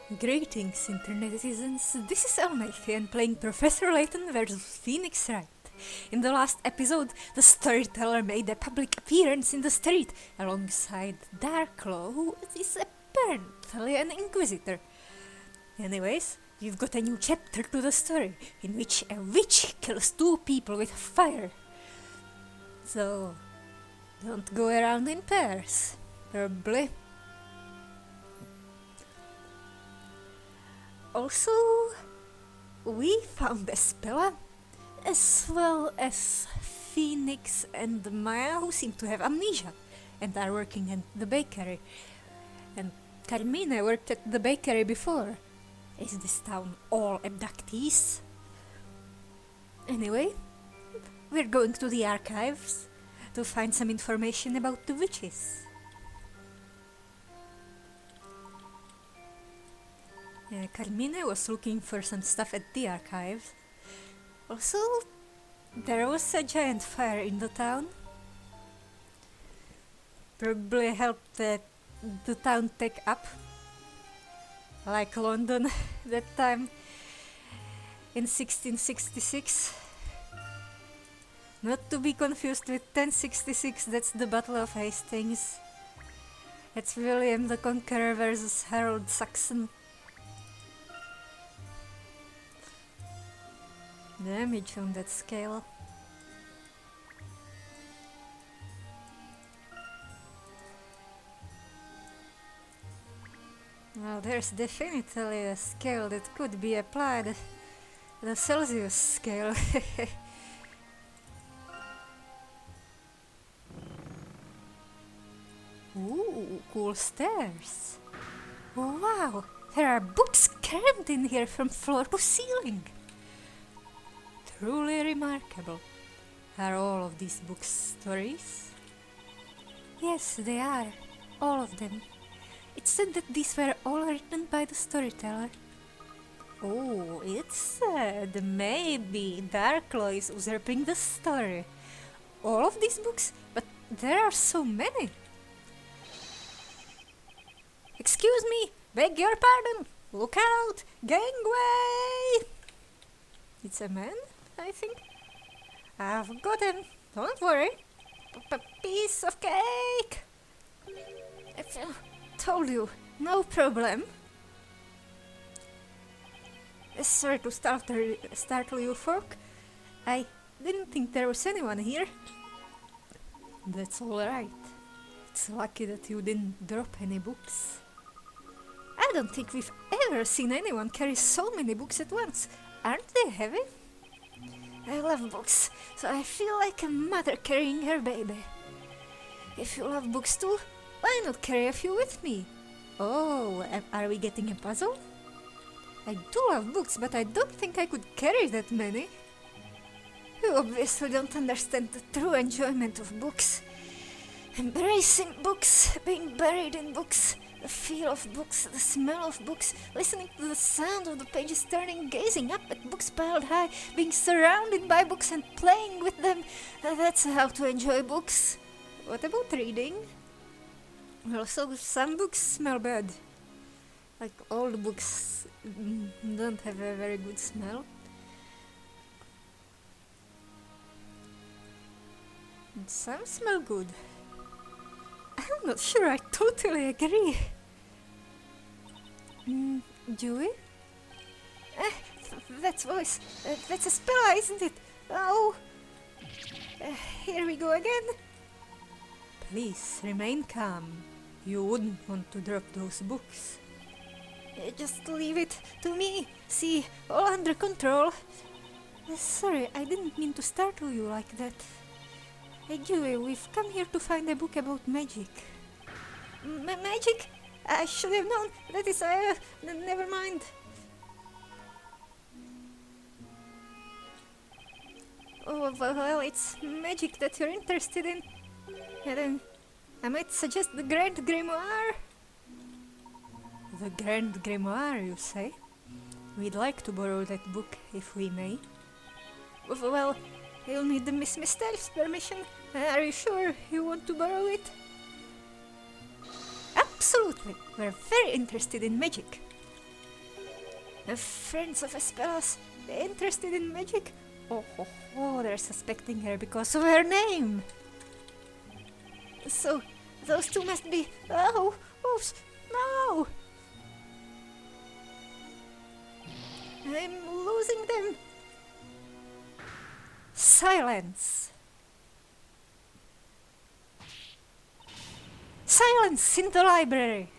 Greetings, Internet netizens. This is Elmerthien playing Professor Layton versus Phoenix Wright. In the last episode, the storyteller made a public appearance in the street alongside Darklaw, who is apparently an inquisitor. Anyways, we've got a new chapter to the story, in which a witch kills two people with fire. So, don't go around in pairs, probably. Also, we found Espella, as well as Phoenix and Maya, who seem to have amnesia and are working at the bakery. And Carmine worked at the bakery before. Is this town all abductees? Anyway, we're going to the archives to find some information about the witches. Carmine was looking for some stuff at the archives. Also, there was a giant fire in the town. Probably helped the town take up. Like London that time in 1666. Not to be confused with 1066, that's the Battle of Hastings. It's William the Conqueror versus Harold Saxon. Damage on that scale. Well, there's definitely a scale that could be applied. The Celsius scale. Ooh, cool stairs. Wow, there are books crammed in here from floor to ceiling. Truly remarkable. Are all of these books stories? Yes, they are. All of them. It said that these were all written by the storyteller. Oh, it said maybe Darklaw is usurping the story. All of these books? But there are so many. Excuse me, beg your pardon. Look out, gangway! It's a man, I think. I've got him, don't worry. Piece of cake! Told you, no problem. Sorry to startle you, folk. I didn't think there was anyone here. That's alright. It's lucky that you didn't drop any books. I don't think we've ever seen anyone carry so many books at once. Aren't they heavy? I love books, so I feel like a mother carrying her baby. If you love books too, why not carry a few with me? Oh, are we getting a puzzle? I do love books, but I don't think I could carry that many. You obviously don't understand the true enjoyment of books. Embracing books, being buried in books, the feel of books, the smell of books, listening to the sound of the pages turning, gazing up at books piled high, being surrounded by books and playing with them. That's how to enjoy books. What about reading? Also, some books smell bad. Like old books don't have a very good smell. And some smell good. I'm not sure I totally agree. Dewey? That voice. That's Espella, isn't it? Oh! Here we go again. Please, remain calm. You wouldn't want to drop those books. Just leave it to me. See, all under control. Sorry, I didn't mean to startle you like that. Hey, Dewey, we've come here to find a book about magic. Magic? I should have known. That is, never mind. Oh, well, it's magic that you're interested in. And then, I might suggest the Grand Grimoire. The Grand Grimoire, you say? We'd like to borrow that book, if we may. Well, you'll need the Miss Mystery's permission. Are you sure you want to borrow it? Absolutely. We're very interested in magic. Friends of Espellas, interested in magic? Oh, they're suspecting her because of her name. So, those two must be... No! I'm losing them. Silence! Silence in the library!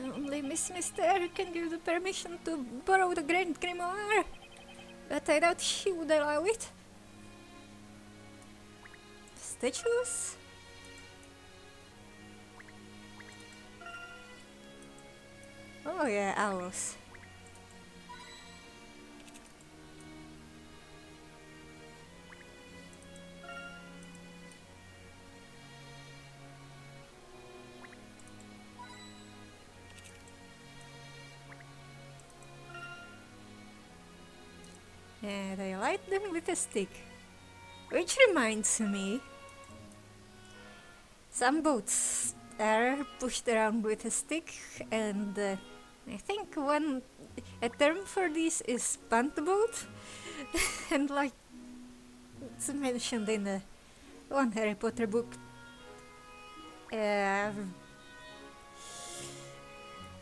Only Miss Mister can give the permission to borrow the Grand Grimoire, but I doubt she would allow it. Statues? Oh yeah, owls. And I light them with a stick. Which reminds me, some boats are pushed around with a stick, and I think a term for this is punt boat, and like it's mentioned in one Harry Potter book.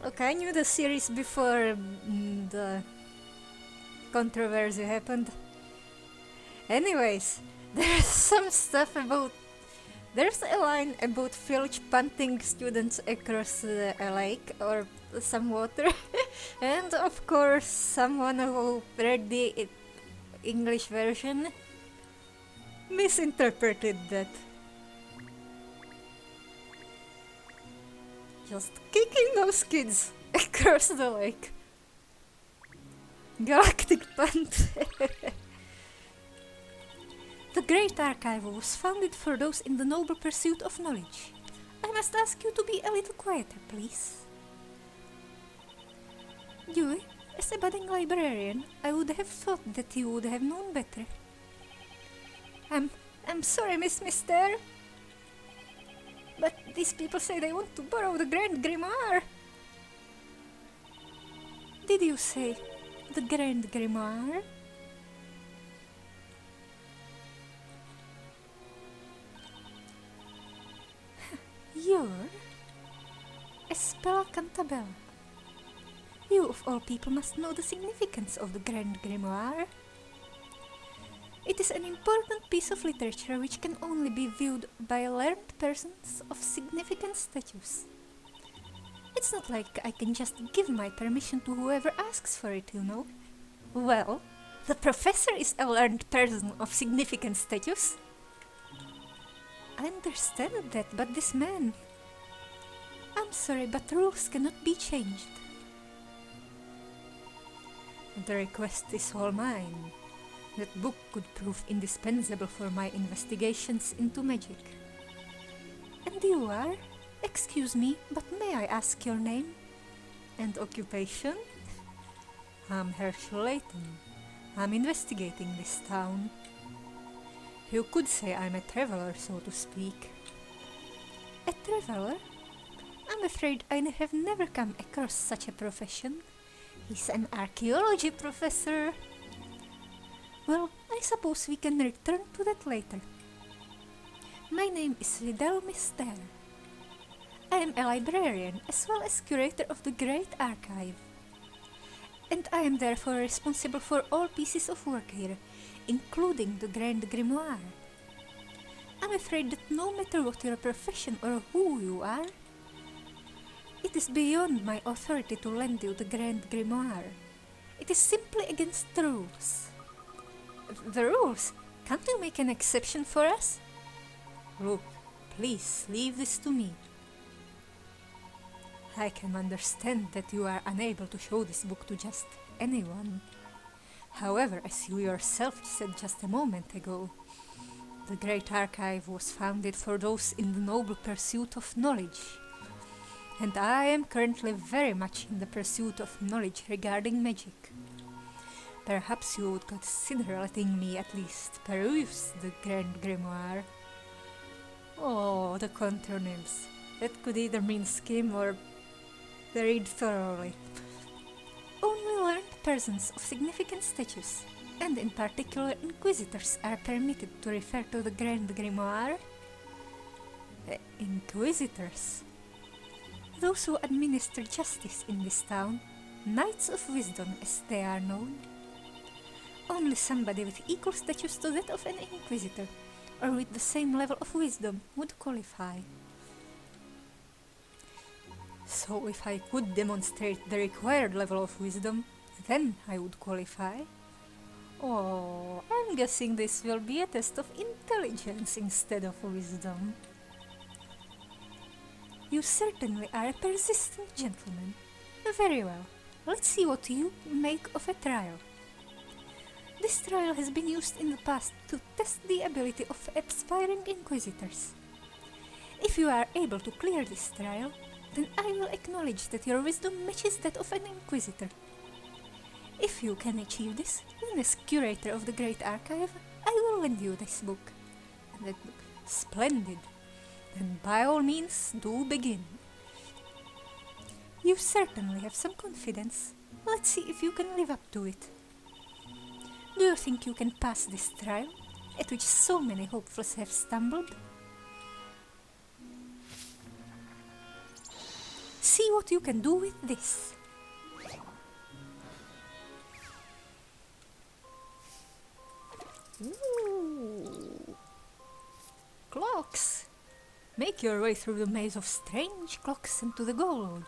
Look, I knew the series before the controversy happened. Anyways, there's some stuff about... There's a line about village punting students across a lake or some water. And of course, someone who read the English version misinterpreted that. Just kicking those kids across the lake. Galactic punt. The Great Archive was founded for those in the noble pursuit of knowledge. I must ask you to be a little quieter, please. You, as a budding librarian, I would have thought that you would have known better. I'm sorry, Miss Mister, but these people say they want to borrow the Grand Grimoire. Did you say the Grand Grimoire? You're Espella Cantabella. You of all people must know the significance of the Grand Grimoire. It is an important piece of literature which can only be viewed by learned persons of significant status. It's not like I can just give my permission to whoever asks for it, you know. Well, the professor is a learned person of significant status. I understand that, but this man... I'm sorry, but rules cannot be changed. The request is all mine. That book could prove indispensable for my investigations into magic. And you are? Excuse me, but may I ask your name? And occupation? I'm Professor Layton. I'm investigating this town. You could say I'm a traveler, so to speak. A traveler? I'm afraid I have never come across such a profession. He's an archaeology professor. Well, I suppose we can return to that later. My name is Vidal Mister. I am a librarian as well as curator of the Great Archive. And I am therefore responsible for all pieces of work here, including the Grand Grimoire. I'm afraid that no matter what your profession or who you are, it is beyond my authority to lend you the Grand Grimoire. It is simply against the rules. The rules? Can't you make an exception for us? Look, please leave this to me. I can understand that you are unable to show this book to just anyone. However, as you yourself said just a moment ago, the Great Archive was founded for those in the noble pursuit of knowledge. And I am currently very much in the pursuit of knowledge regarding magic. Perhaps you would consider letting me at least peruse the Grand Grimoire. Oh, the contour names. That could either mean skim or read thoroughly. Only learned persons of significant status, and in particular inquisitors, are permitted to refer to the Grand Grimoire. Inquisitors? Those who administer justice in this town, Knights of Wisdom as they are known. Only somebody with equal status to that of an inquisitor, or with the same level of wisdom, would qualify. So if I could demonstrate the required level of wisdom, then I would qualify. Oh, I'm guessing this will be a test of intelligence instead of wisdom. You certainly are a persistent gentleman. Very well, let's see what you make of a trial. This trial has been used in the past to test the ability of aspiring inquisitors. If you are able to clear this trial, then I will acknowledge that your wisdom matches that of an inquisitor. If you can achieve this, then as curator of the Great Archive, I will lend you this book. And that book, splendid. Then by all means, do begin. You certainly have some confidence. Let's see if you can live up to it. Do you think you can pass this trial, at which so many hopefuls have stumbled? See what you can do with this. Ooh. Clocks! Make your way through the maze of strange clocks and to the goal.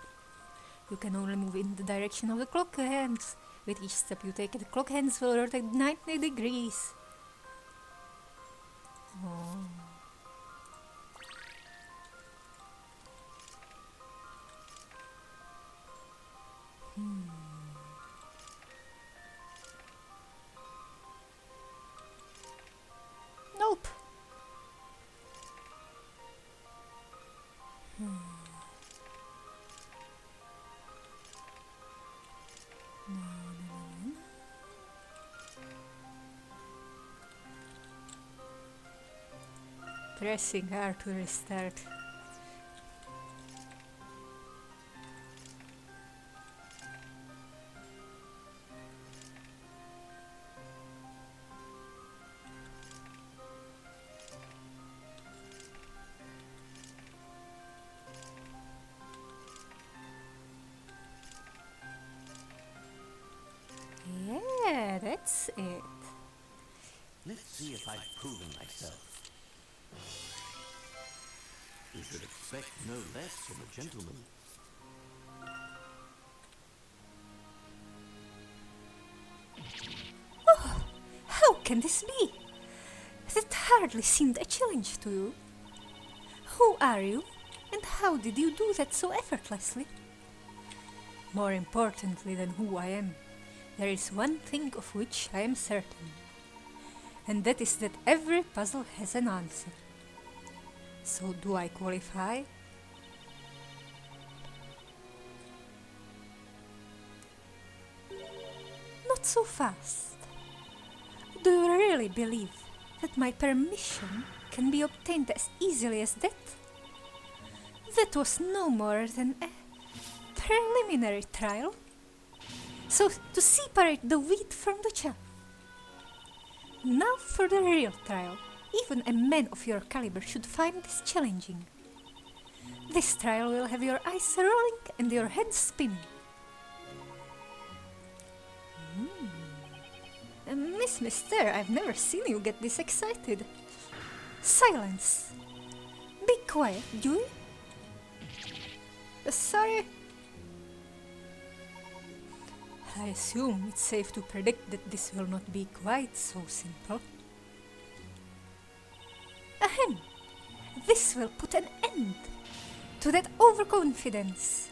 You can only move in the direction of the clock hands. With each step you take, the clock hands will rotate 90 degrees. Oh. Nope. Pressing R to restart. Yeah, that's it. Let's see if I've proven myself. You should expect no less from a gentleman. Oh, how can this be? That hardly seemed a challenge to you. Who are you, and how did you do that so effortlessly? More importantly than who I am, there is one thing of which I am certain, and that is that every puzzle has an answer. So do I qualify? Not so fast. Do you really believe that my permission can be obtained as easily as that? That was no more than a preliminary trial. So to separate the wheat from the chaff. Now for the real trial. Even a man of your caliber should find this challenging. This trial will have your eyes rolling and your head spinning. Miss Mister, I've never seen you get this excited. Silence. Be quiet, do you? Sorry. I assume it's safe to predict that this will not be quite so simple. Ahem! This will put an end to that overconfidence.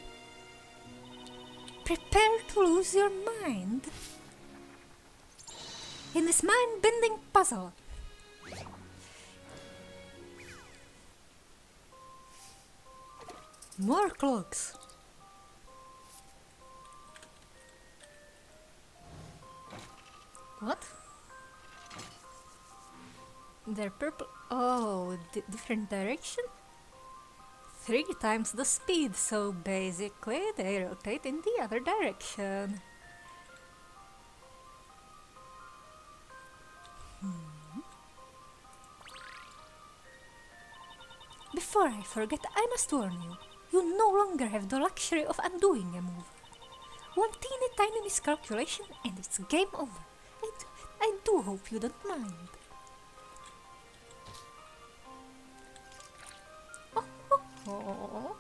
Prepare to lose your mind in this mind-bending puzzle. More clocks. What? They're purple. Oh, different direction? 3 times the speed, so basically they rotate in the other direction. Before I forget, I must warn you. You no longer have the luxury of undoing a move. One teeny tiny miscalculation and it's game over. I do hope you don't mind. Oh.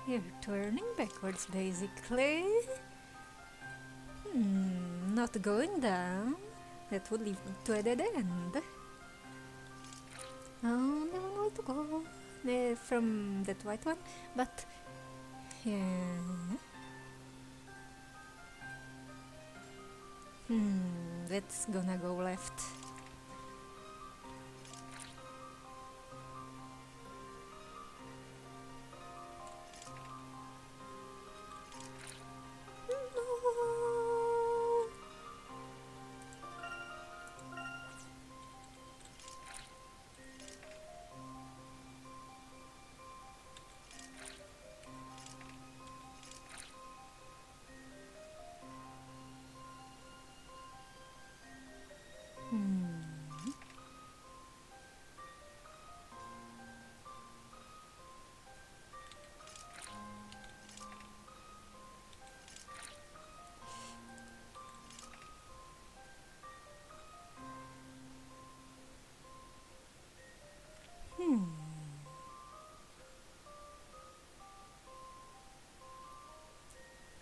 You're turning backwards, basically. Not going down. That would lead to a dead end. Only one way to go. From that white one, but yeah. That's gonna go left.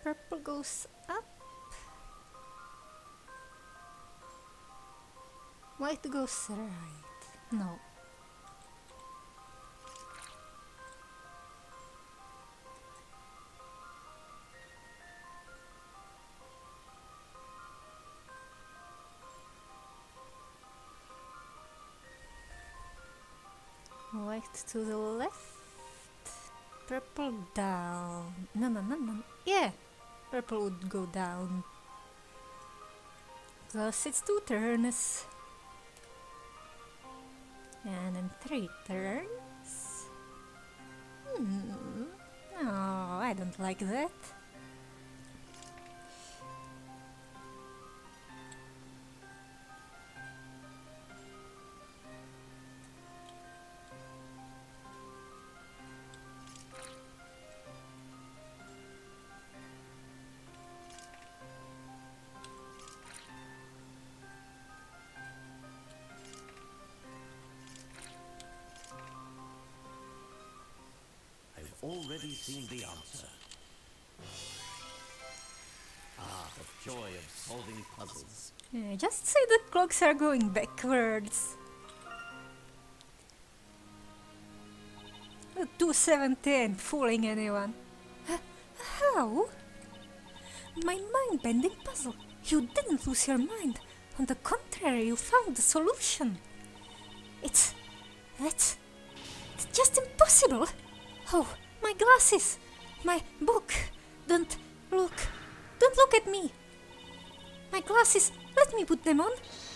Purple goes up. White goes right. No. White to the left. Purple down. No. Yeah. Purple would go down. Plus it's 2 turns. And then 3 turns. Oh, I don't like that. Already seen the answer. Ah, the joy of solving puzzles. Just say the clocks are going backwards. 270 ain't fooling anyone. How? My mind-bending puzzle. You didn't lose your mind. On the contrary, you found the solution. That's just impossible. Oh, my glasses, my book. Don't look at me. My glasses, let me put them on.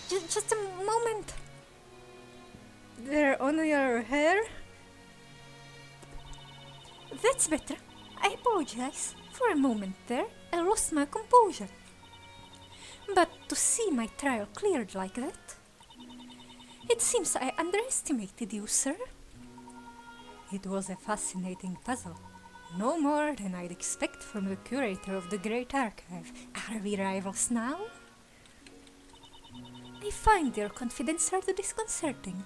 Just a moment. They're on your hair? That's better. I apologize. For a moment there, I lost my composure. But to see my trial cleared like that, it seems I underestimated you, sir. It was a fascinating puzzle. No more than I'd expect from the curator of the Great Archive. Are we rivals now? I find your confidence rather disconcerting.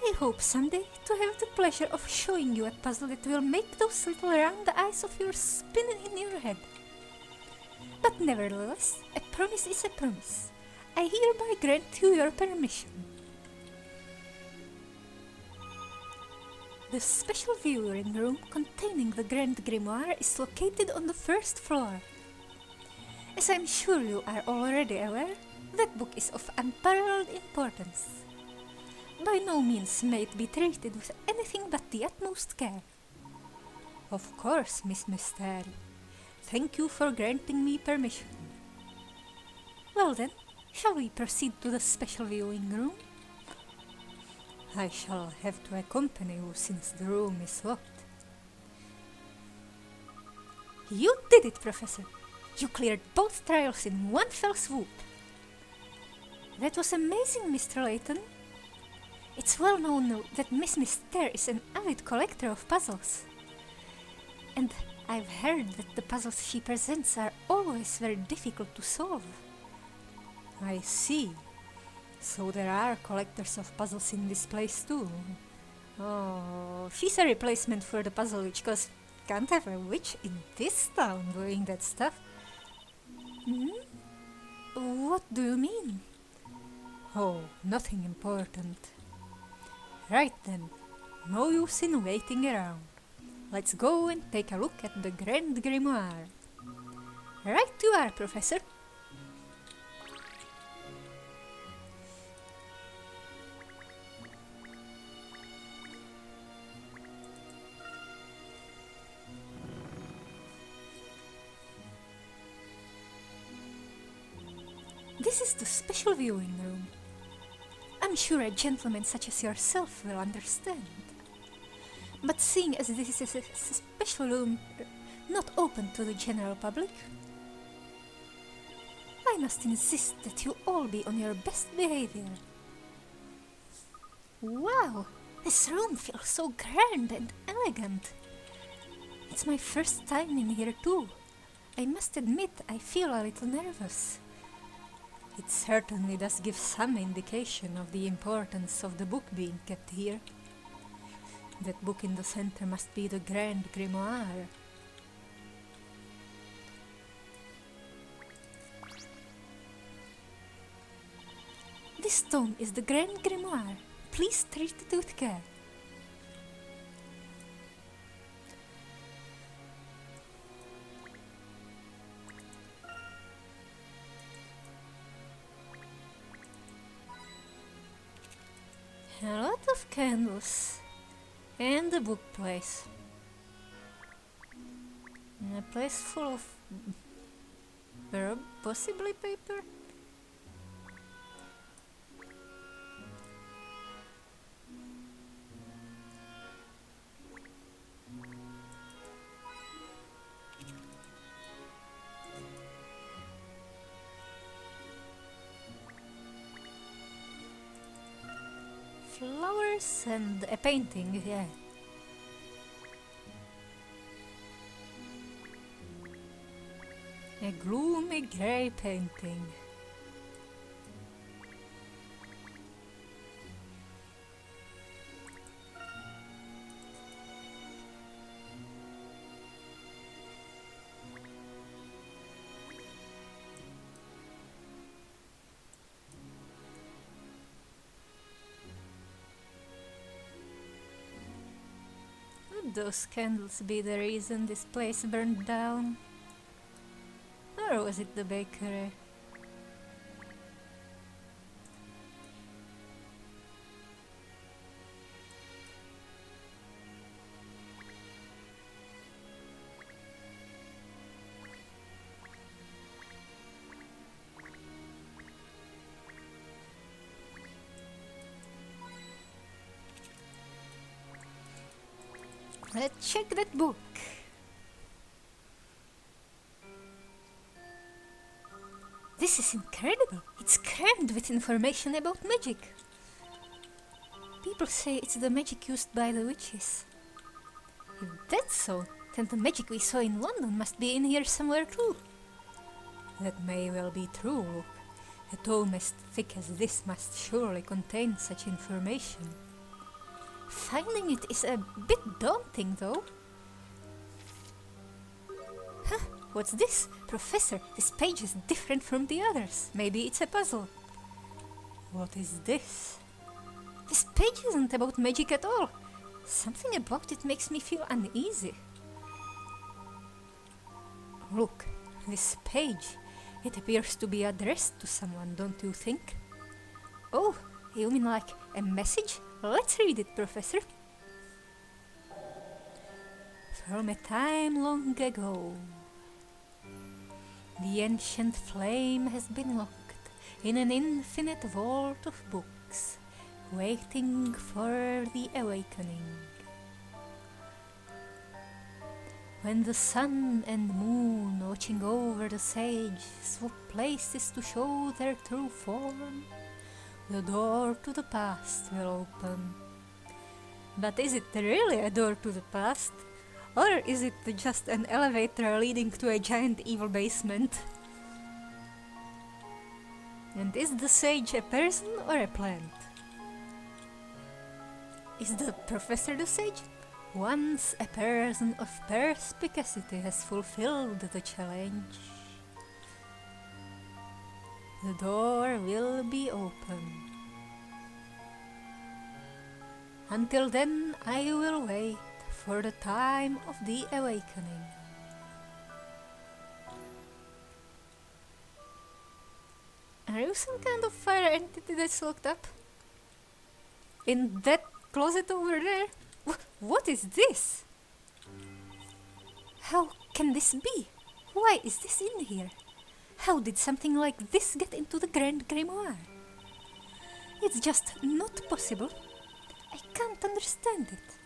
I hope someday to have the pleasure of showing you a puzzle that will make those little round eyes of yours spin in your head. But nevertheless, a promise is a promise. I hereby grant you your permission. The special viewing room containing the Grand Grimoire is located on the 1st floor. As I'm sure you are already aware, that book is of unparalleled importance. By no means may it be treated with anything but the utmost care. Of course, Miss Mystery. Thank you for granting me permission. Well then, shall we proceed to the special viewing room? I shall have to accompany you since the room is locked. You did it, Professor! You cleared both trials in one fell swoop. That was amazing, Mr. Layton. It's well known that Miss Mystery is an avid collector of puzzles. And I've heard that the puzzles she presents are always very difficult to solve. I see. So there are collectors of puzzles in this place too. Oh, she's a replacement for the puzzle witch, cause can't have a witch in this town doing that stuff. What do you mean? Oh, nothing important. Right then, no use in waiting around. Let's go and take a look at the Grand Grimoire. Right you are, Professor. This is the special viewing room. I'm sure a gentleman such as yourself will understand. But seeing as this is a special room not open to the general public, I must insist that you all be on your best behavior. Wow, this room feels so grand and elegant. It's my first time in here too. I must admit I feel a little nervous. It certainly does give some indication of the importance of the book being kept here. That book in the center must be the Grand Grimoire. This stone is the Grand Grimoire. Please treat it with care. A lot of candles. And a bookplace. A place full of possibly paper? Flowers and a painting, yeah. A gloomy grey painting. Would those candles be the reason this place burned down? Or was it the bakery? Let's check that book. This is incredible. It's crammed with information about magic. People say it's the magic used by the witches. If that's so, then the magic we saw in London must be in here somewhere too. That may well be true, Luke. A tome as thick as this must surely contain such information. Finding it is a bit daunting, though. Huh? What's this? Professor, this page is different from the others. Maybe it's a puzzle. What is this? This page isn't about magic at all. Something about it makes me feel uneasy. Look, this page. It appears to be addressed to someone, don't you think? Oh, you mean like a message? Let's read it, Professor. From a time long ago, the ancient flame has been locked in an infinite vault of books, waiting for the awakening. When the sun and moon watching over the sage swap places to show their true form, the door to the past will open. But is it really a door to the past? Or is it just an elevator leading to a giant evil basement? And is the sage a person or a plant? Is the professor the sage? Once a person of perspicacity has fulfilled the challenge, the door will be open. Until then, I will wait for the time of the awakening. Are you some kind of fire entity that's locked up? In that closet over there? What is this? How can this be? Why is this in here? How did something like this get into the Grand Grimoire? It's just not possible. I can't understand it.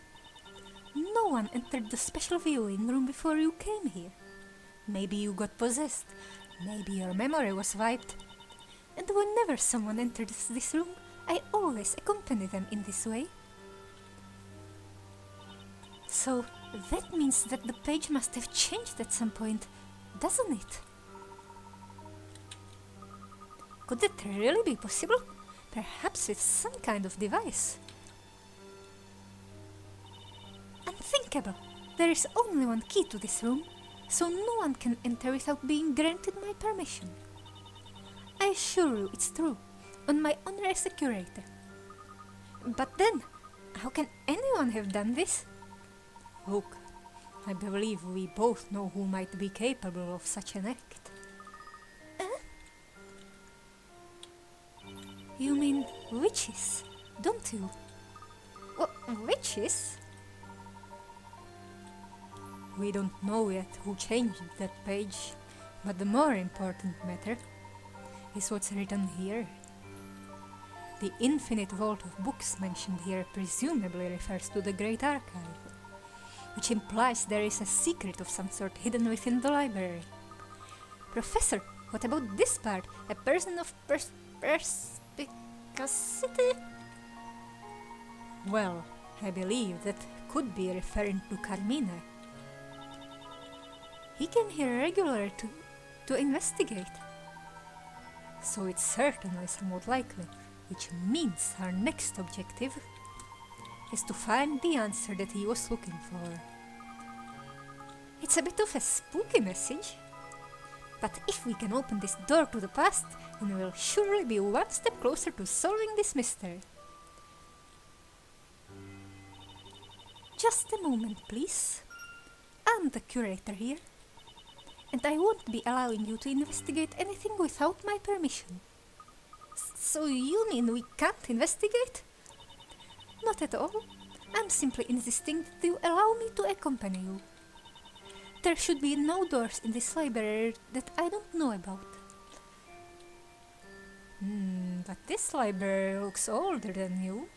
No one entered the special viewing room before you came here. Maybe you got possessed. Maybe your memory was wiped. And whenever someone enters this room, I always accompany them in this way. So that means that the page must have changed at some point, doesn't it? Could that really be possible? Perhaps with some kind of device. Unthinkable! There is only one key to this room, so no one can enter without being granted my permission. I assure you it's true, on my honor as a curator. But then, how can anyone have done this? Look, I believe we both know who might be capable of such an act. You mean witches, don't you? Witches? We don't know yet who changed that page, but the more important matter is what's written here. The infinite vault of books mentioned here presumably refers to the Great Archive, which implies there is a secret of some sort hidden within the library. Professor, what about this part? A person of perspicacity? Well, I believe that could be referring to Carmina. He came here regularly to investigate. So it's certainly somewhat likely, which means our next objective is to find the answer that he was looking for. It's a bit of a spooky message, but if we can open this door to the past, then we'll surely be one step closer to solving this mystery. Just a moment, please. I'm the curator here, and I won't be allowing you to investigate anything without my permission. So you mean we can't investigate? Not at all. I'm simply insisting that you allow me to accompany you. There should be no doors in this library that I don't know about. But this library looks older than you.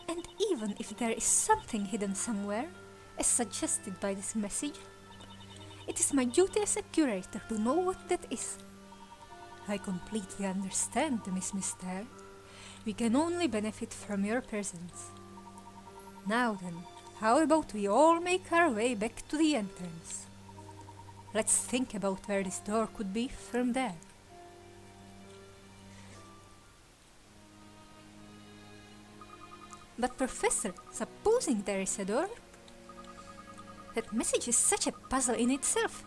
And even if there is something hidden somewhere, as suggested by this message, it is my duty as a curator to know what that is. I completely understand, Miss Mystère. We can only benefit from your presence. Now then, how about we all make our way back to the entrance? Let's think about where this door could be from there. But Professor, supposing there is a door? That message is such a puzzle in itself.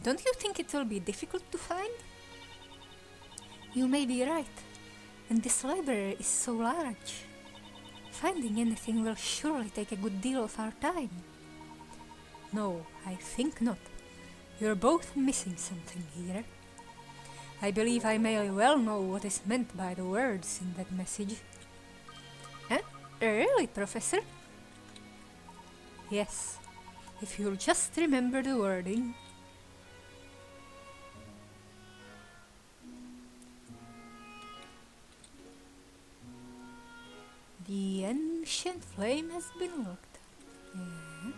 Don't you think it will be difficult to find? You may be right, and this library is so large. Finding anything will surely take a good deal of our time. No, I think not. You're both missing something here. I believe I may well know what is meant by the words in that message. Really, Professor? Yes. If you'll just remember the wording. The ancient flame has been locked. Yeah.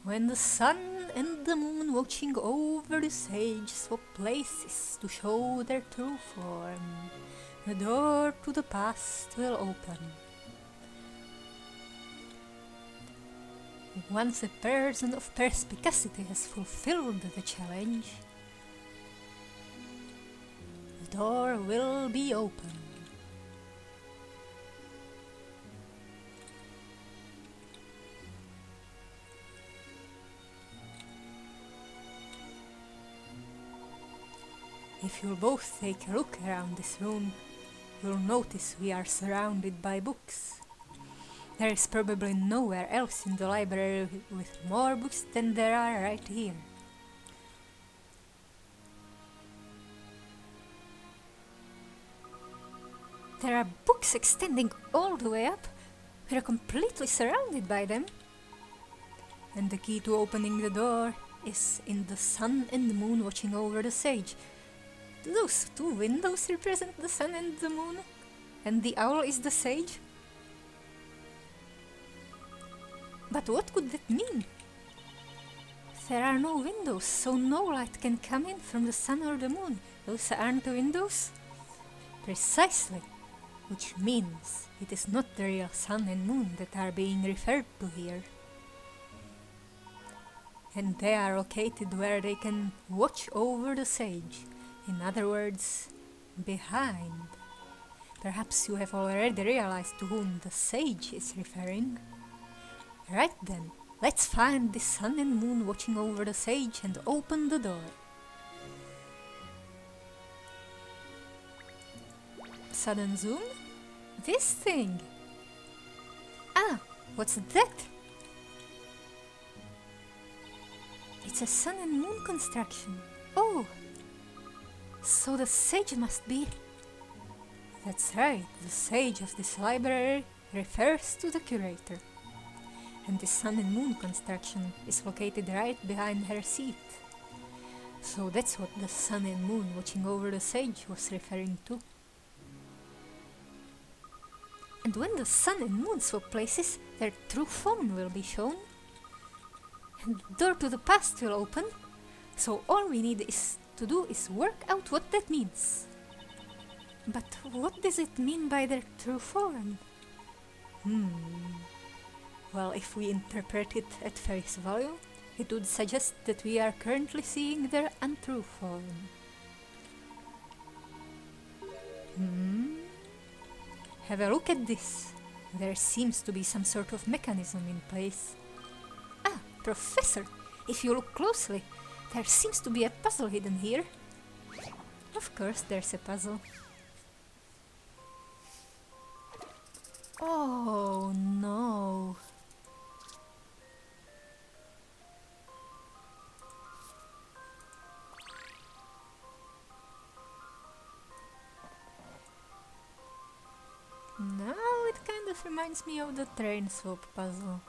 When the sun and the moon watching over the sage swap places to show their true form, the door to the past will open. Once a person of perspicacity has fulfilled the challenge, the door will be open. If you'll both take a look around this room, you'll notice we are surrounded by books. There is probably nowhere else in the library with more books than there are right here. There are books extending all the way up. We are completely surrounded by them. And the key to opening the door is in the sun and the moon watching over the sage. Do those two windows represent the sun and the moon? And the owl is the sage? But what could that mean? There are no windows, so no light can come in from the sun or the moon. Those aren't the windows? Precisely. Which means it is not the real sun and moon that are being referred to here. And they are located where they can watch over the sage. In other words, behind. Perhaps you have already realized to whom the sage is referring. Right then, let's find the sun and moon watching over the sage and open the door. Sudden zoom? This thing! Ah, what's that? It's a sun and moon construction. Oh! So the sage must be... That's right, the sage of this library refers to the curator. And the sun and moon construction is located right behind her seat. So that's what the sun and moon watching over the sage was referring to. And when the sun and moon swap places, their true form will be shown. And the door to the past will open. So all we need to do is work out what that means. But what does it mean by their true form? Well, if we interpret it at face value, it would suggest that we are currently seeing their untrue form. Have a look at this. There seems to be some sort of mechanism in place. Ah, Professor, if you look closely, there seems to be a puzzle hidden here. Of course there's a puzzle. Oh no. Now it kind of reminds me of the train swap puzzle.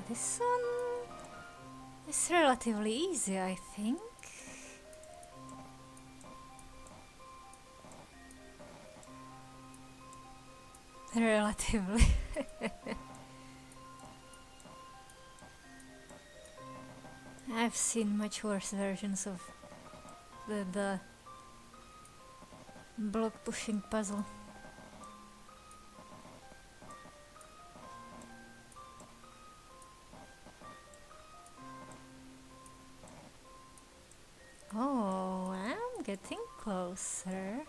This one is relatively easy, I think. Relatively. I've seen much worse versions of the block pushing puzzle. Oh, I'm getting closer.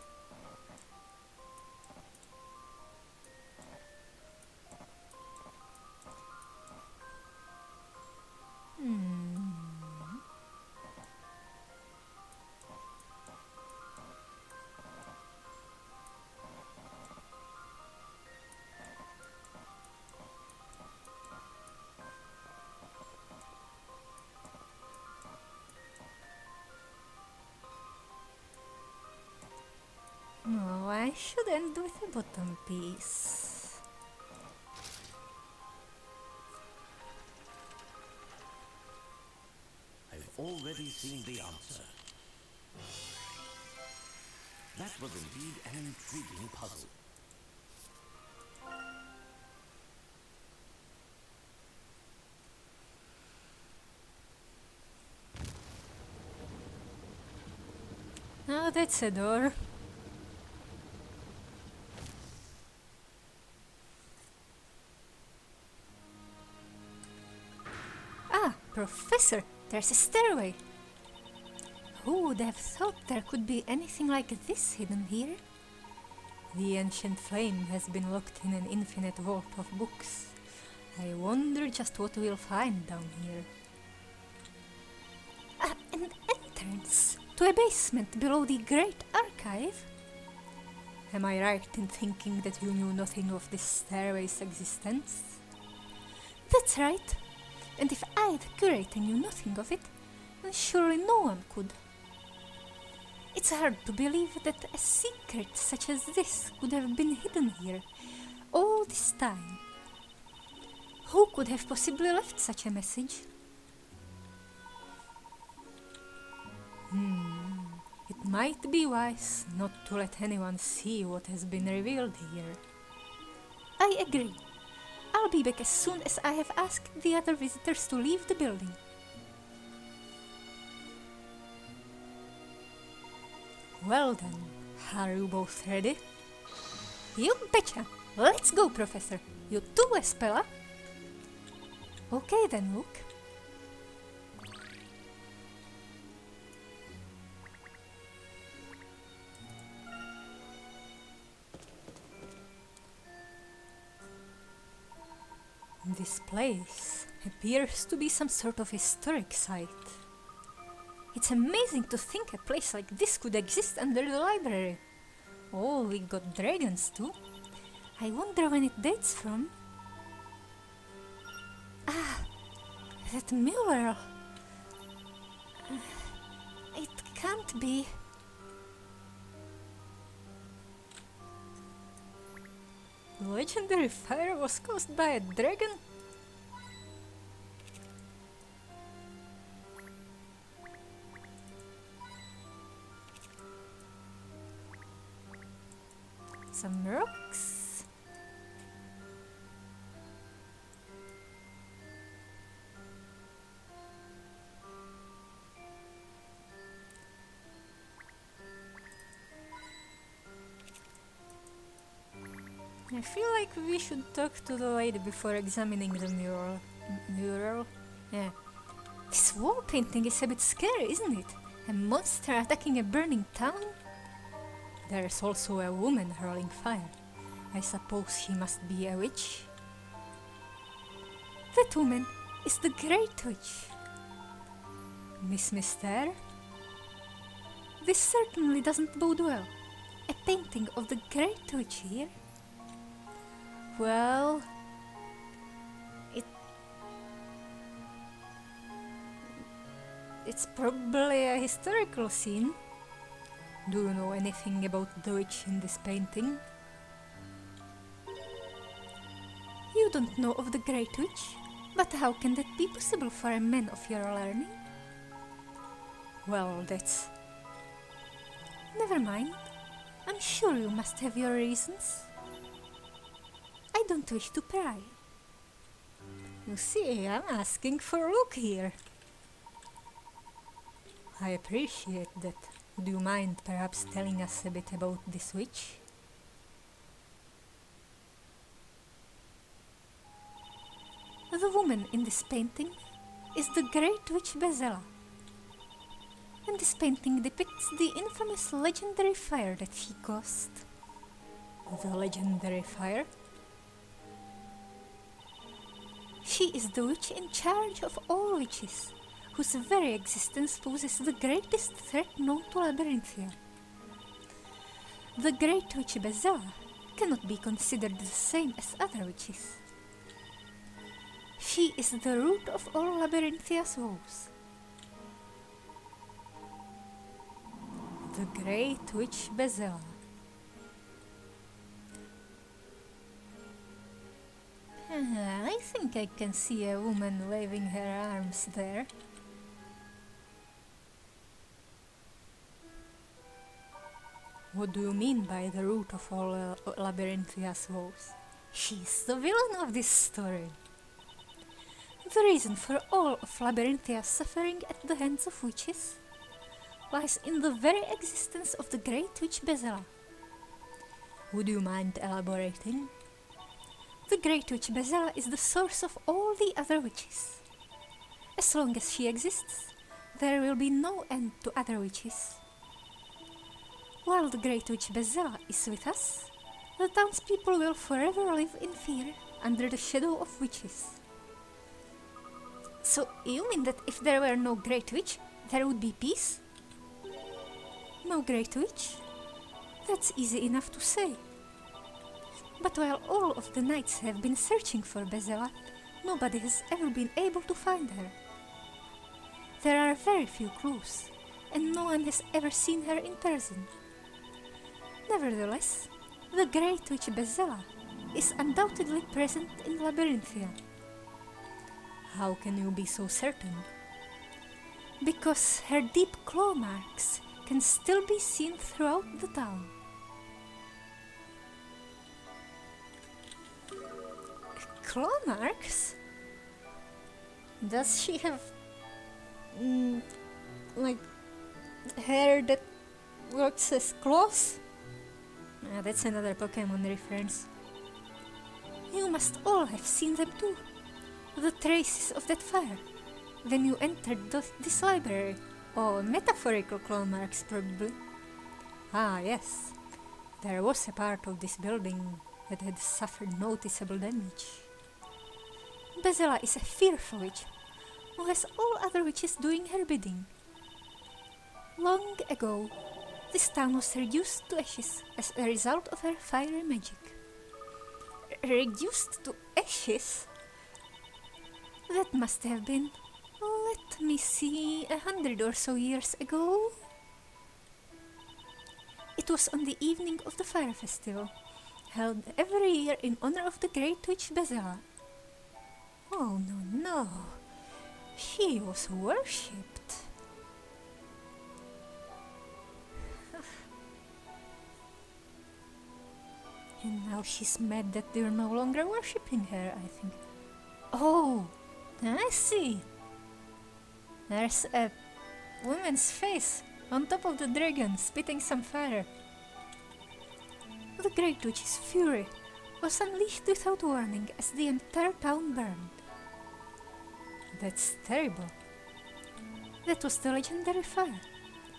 Oh, I should end with a bottom piece. I've already seen the answer. That was indeed an intriguing puzzle. Oh, that's a door. Ah, Professor, there's a stairway. Who would have thought there could be anything like this hidden here? The ancient flame has been locked in an infinite vault of books. I wonder just what we'll find down here. Ah, an entrance to a basement below the Great Archive? Am I right in thinking that you knew nothing of this stairway's existence? That's right. And if I, the curator, knew nothing of it, then surely no one could. It's hard to believe that a secret such as this could have been hidden here all this time. Who could have possibly left such a message? It might be wise not to let anyone see what has been revealed here. I agree. I'll be back as soon as I have asked the other visitors to leave the building. Well then, are you both ready? You betcha! Let's go, Professor! You too, Espella! Okay then, Luke. This place appears to be some sort of historic site. It's amazing to think a place like this could exist under the library. Oh, we got dragons too. I wonder when it dates from. Ah, that mural. It can't be. The legendary fire was caused by a dragon? Some rocks. I feel like we should talk to the lady before examining the mural? Yeah. This wall painting is a bit scary, isn't it? A monster attacking a burning town? There's also a woman hurling fire. I suppose she must be a witch. That woman is the Great Witch. Miss Mister? This certainly doesn't bode well. A painting of the Great Witch here? Well, it's probably a historical scene. Do you know anything about the witch in this painting? You don't know of the Great Witch? But how can that be possible for a man of your learning? Well, that's... Never mind. I'm sure you must have your reasons. I don't wish to pry. You see, I'm asking for a look here. I appreciate that. Would you mind perhaps telling us a bit about this witch? The woman in this painting is the great witch Bezella. And this painting depicts the infamous legendary fire that she caused. The legendary fire? She is the witch in charge of all witches, whose very existence poses the greatest threat known to Labyrinthia. The great witch Bezella cannot be considered the same as other witches. She is the root of all Labyrinthia's woes. The great witch Bezella. I think I can see a woman waving her arms there. What do you mean by the root of all Labyrinthia's woes? She is the villain of this story. The reason for all of Labyrinthia's suffering at the hands of witches lies in the very existence of the great witch Bezella. Would you mind elaborating? The great witch Bezella is the source of all the other witches. As long as she exists, there will be no end to other witches. While the great witch Bezella is with us, the townspeople will forever live in fear under the shadow of witches. So you mean that if there were no great witch, there would be peace? No great witch? That's easy enough to say. But while all of the knights have been searching for Bezella, nobody has ever been able to find her. There are very few clues, and no one has ever seen her in person. Nevertheless, the great witch Bezella is undoubtedly present in Labyrinthia. How can you be so certain? Because her deep claw marks can still be seen throughout the town. Claw marks? Does she have like hair that works as claws? That's another Pokemon reference. You must all have seen them too. The traces of that fire when you entered this library. Or metaphorical claw marks, probably. Ah, yes. There was a part of this building that had suffered noticeable damage. Bezella is a fearful witch who has all other witches doing her bidding. Long ago, this town was reduced to ashes as a result of her fiery magic. Reduced to ashes? That must have been, let me see, 100 or so years ago. It was on the evening of the Fire Festival, held every year in honor of the great witch Bezella. Oh no, she was worshipped. And now she's mad that they're no longer worshipping her, I think. Oh, I see. There's a woman's face on top of the dragon spitting some fire. The great witch's fury was unleashed without warning as the entire town burned. That's terrible. That was the legendary fire.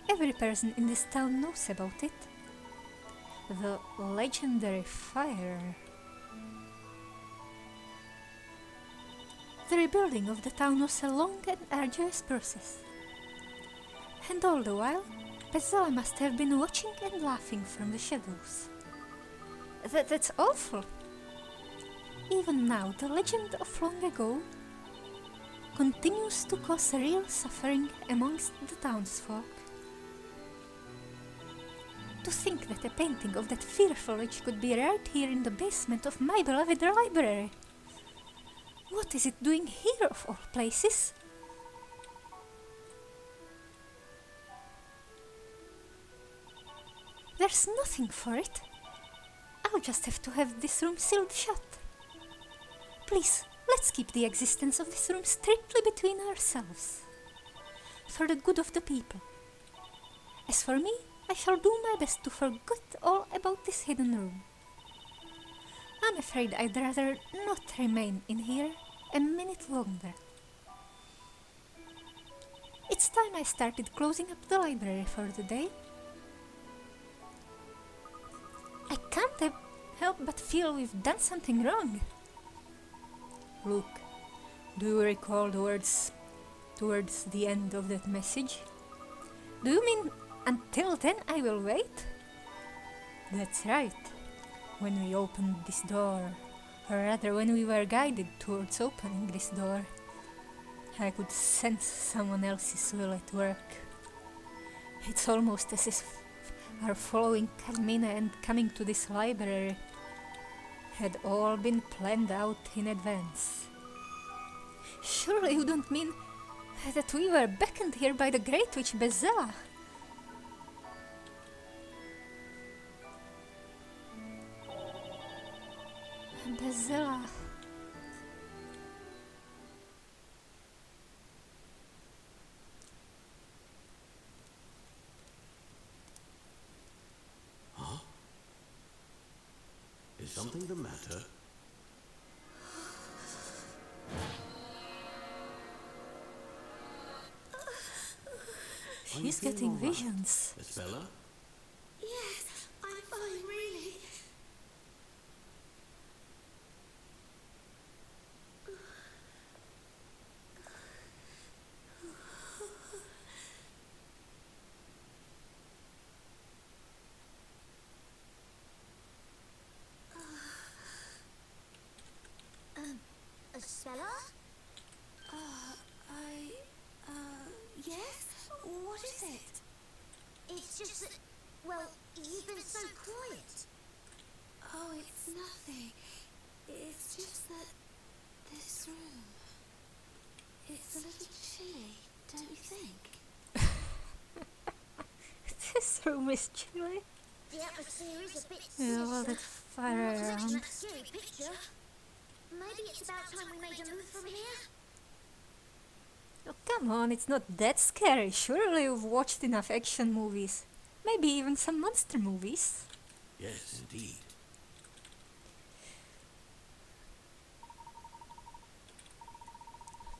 Every person in this town knows about it. The legendary fire. The rebuilding of the town was a long and arduous process. And all the while, Bezella must have been watching and laughing from the shadows. That's awful. Even now, the legend of long ago continues to cause real suffering amongst the townsfolk. To think that a painting of that fearful witch could be right here in the basement of my beloved library. What is it doing here of all places? There's nothing for it. I'll just have to have this room sealed shut. Please, let's keep the existence of this room strictly between ourselves, for the good of the people. As for me, I shall do my best to forget all about this hidden room. I'm afraid I'd rather not remain in here a minute longer. It's time I started closing up the library for the day. I can't help but feel we've done something wrong. Look, do you recall the words towards the end of that message? Do you mean until then I will wait? That's right. When we opened this door, or rather when we were guided towards opening this door, I could sense someone else's will at work. It's almost as if our following Carmina and coming to this library had all been planned out in advance. Surely you don't mean that we were beckoned here by the Great Witch Bezella? Bezella. Huh? Is something the matter? She's getting visions. Miss Bella? Yes, I'm fine, really. Stella? Yes? What is it? It's just that, well, you've been so quiet. Oh, it's nothing. It's just that this room, it's a little chilly, don't you think? This room is chilly. The atmosphere is a bit Yeah, well, sinister. that's far I'm not taking around. that scary picture. Maybe it's about time we made a move from here. Oh, come on, it's not that scary. Surely you've watched enough action movies. Maybe even some monster movies. Yes, indeed.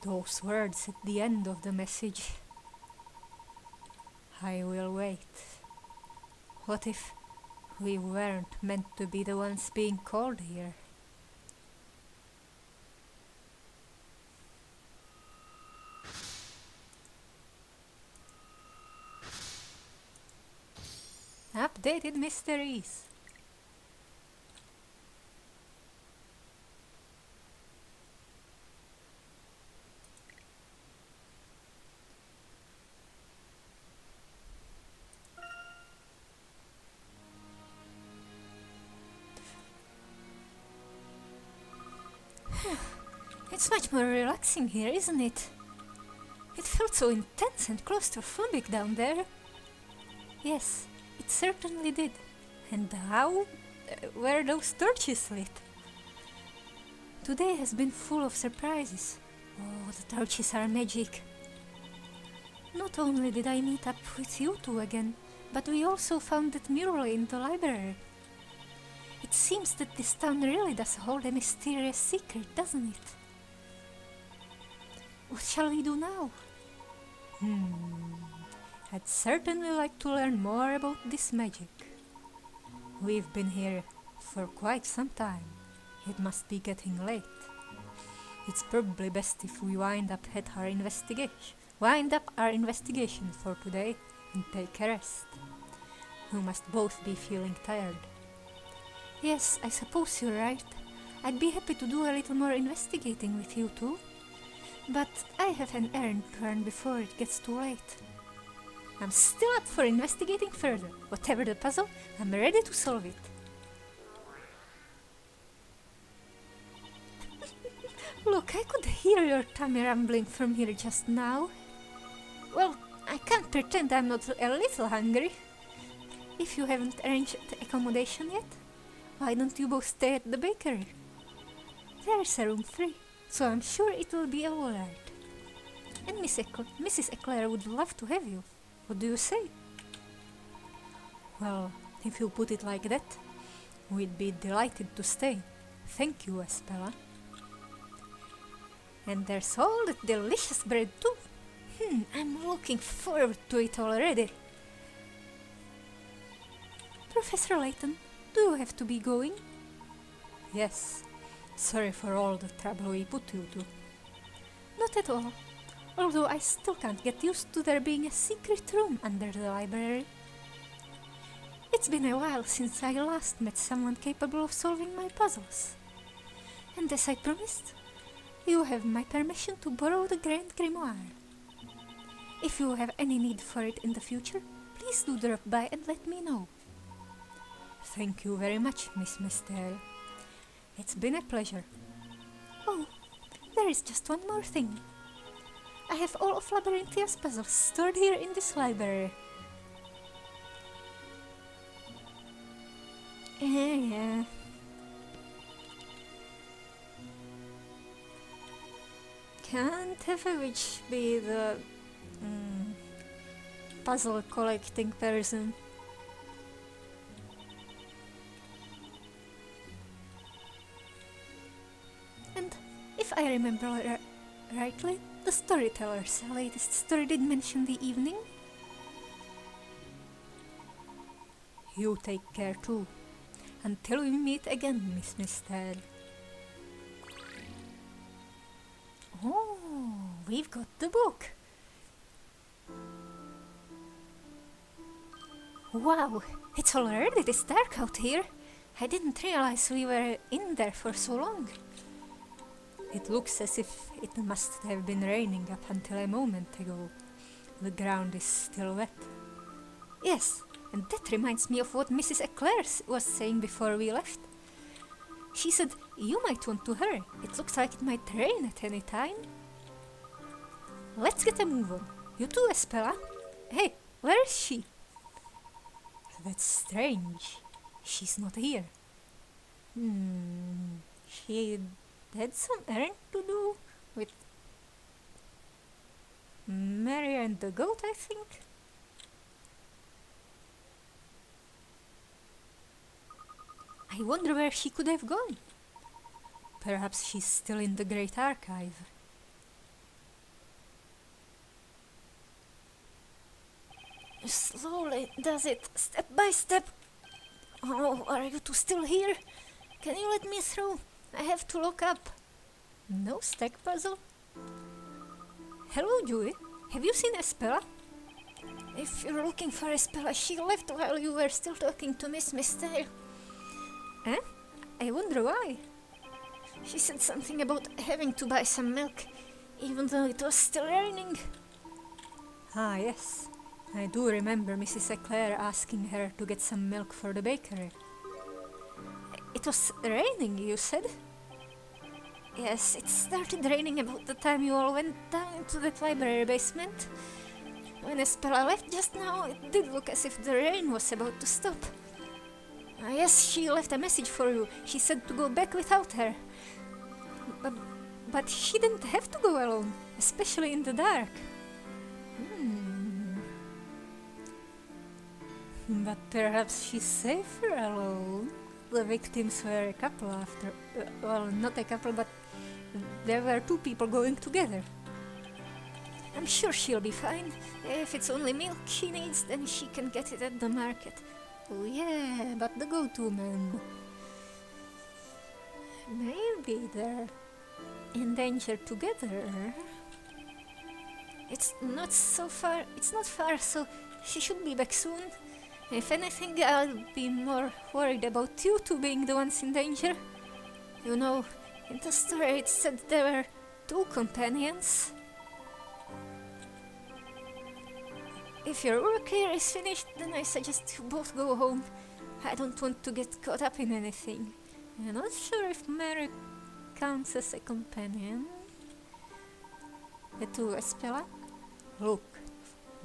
Those words at the end of the message. I will wait. What if we weren't meant to be the ones being called here? Updated mysteries. It's much more relaxing here, isn't it? It felt so intense and claustrophobic down there. Yes, it certainly did. And how were those torches lit? Today has been full of surprises. Oh, the torches are magic. Not only did I meet up with you two again, but we also found that mural in the library. It seems that this town really does hold a mysterious secret, doesn't it? What shall we do now? I'd certainly like to learn more about this magic. We've been here for quite some time. It must be getting late. It's probably best if we wind up our investigation for today and take a rest. We must both be feeling tired. Yes, I suppose you're right. I'd be happy to do a little more investigating with you two. But I have an errand to run before it gets too late. I'm still up for investigating further. Whatever the puzzle, I'm ready to solve it. Look, I could hear your tummy rumbling from here just now. Well, I can't pretend I'm not a little hungry. If you haven't arranged accommodation yet, why don't you both stay at the bakery? There's a room free, so I'm sure it will be alright. And Mrs. Eclair would love to have you. What do you say? Well, if you put it like that, we'd be delighted to stay. Thank you, Espella. And there's all that delicious bread too. I'm looking forward to it already. Professor Layton, do you have to be going? Yes. Sorry for all the trouble we put you to. Not at all. Although I still can't get used to there being a secret room under the library. It's been a while since I last met someone capable of solving my puzzles. And as I promised, you have my permission to borrow the Grand Grimoire. If you have any need for it in the future, please do drop by and let me know. Thank you very much, Miss Mystere. It's been a pleasure. Oh, there is just one more thing. I have all of Labyrinthia's puzzles stored here in this library. Yeah. Can't have a witch be the puzzle collecting person. And if I remember rightly, the storyteller's latest story did mention the evening. You take care too. Until we meet again, Miss Mystere. Oh, we've got the book. Wow, it's already this dark out here. I didn't realize we were in there for so long. It looks as if it must have been raining up until a moment ago. The ground is still wet. Yes, and that reminds me of what Mrs. Eclair was saying before we left. She said you might want to hurry. It looks like it might rain at any time. Let's get a move on. You too, Espella. Hey, where is she? That's strange. She's not here. She had some errand to do with Mary and the goat, I think. I wonder where she could have gone. Perhaps she's still in the Great Archive. Slowly does it, step by step. Oh, are you two still here? Can you let me through? I have to look up. No stack puzzle? Hello, Dewey. Have you seen Espella? If you're looking for Espella, she left while you were still talking to Miss Mystere. Eh? I wonder why. She said something about having to buy some milk, even though it was still raining. Ah, yes. I do remember Mrs. Eclair asking her to get some milk for the bakery. It was raining, you said? Yes, it started raining about the time you all went down into that library basement. When Espella left just now, it did look as if the rain was about to stop. Yes, she left a message for you. She said to go back without her. But she didn't have to go alone, especially in the dark. But perhaps she's safer alone. The victims were a couple after... well, not a couple, but there were two people going together. I'm sure she'll be fine. If it's only milk she needs, then she can get it at the market. Oh yeah, but the go-to man... maybe they're in danger together. It's not far, so she should be back soon. If anything, I'll be more worried about you two being the ones in danger. You know, in the story it said there were two companions. If your work here is finished, then I suggest you both go home. I don't want to get caught up in anything. I'm not sure if Mary counts as a companion. To Espella? Look,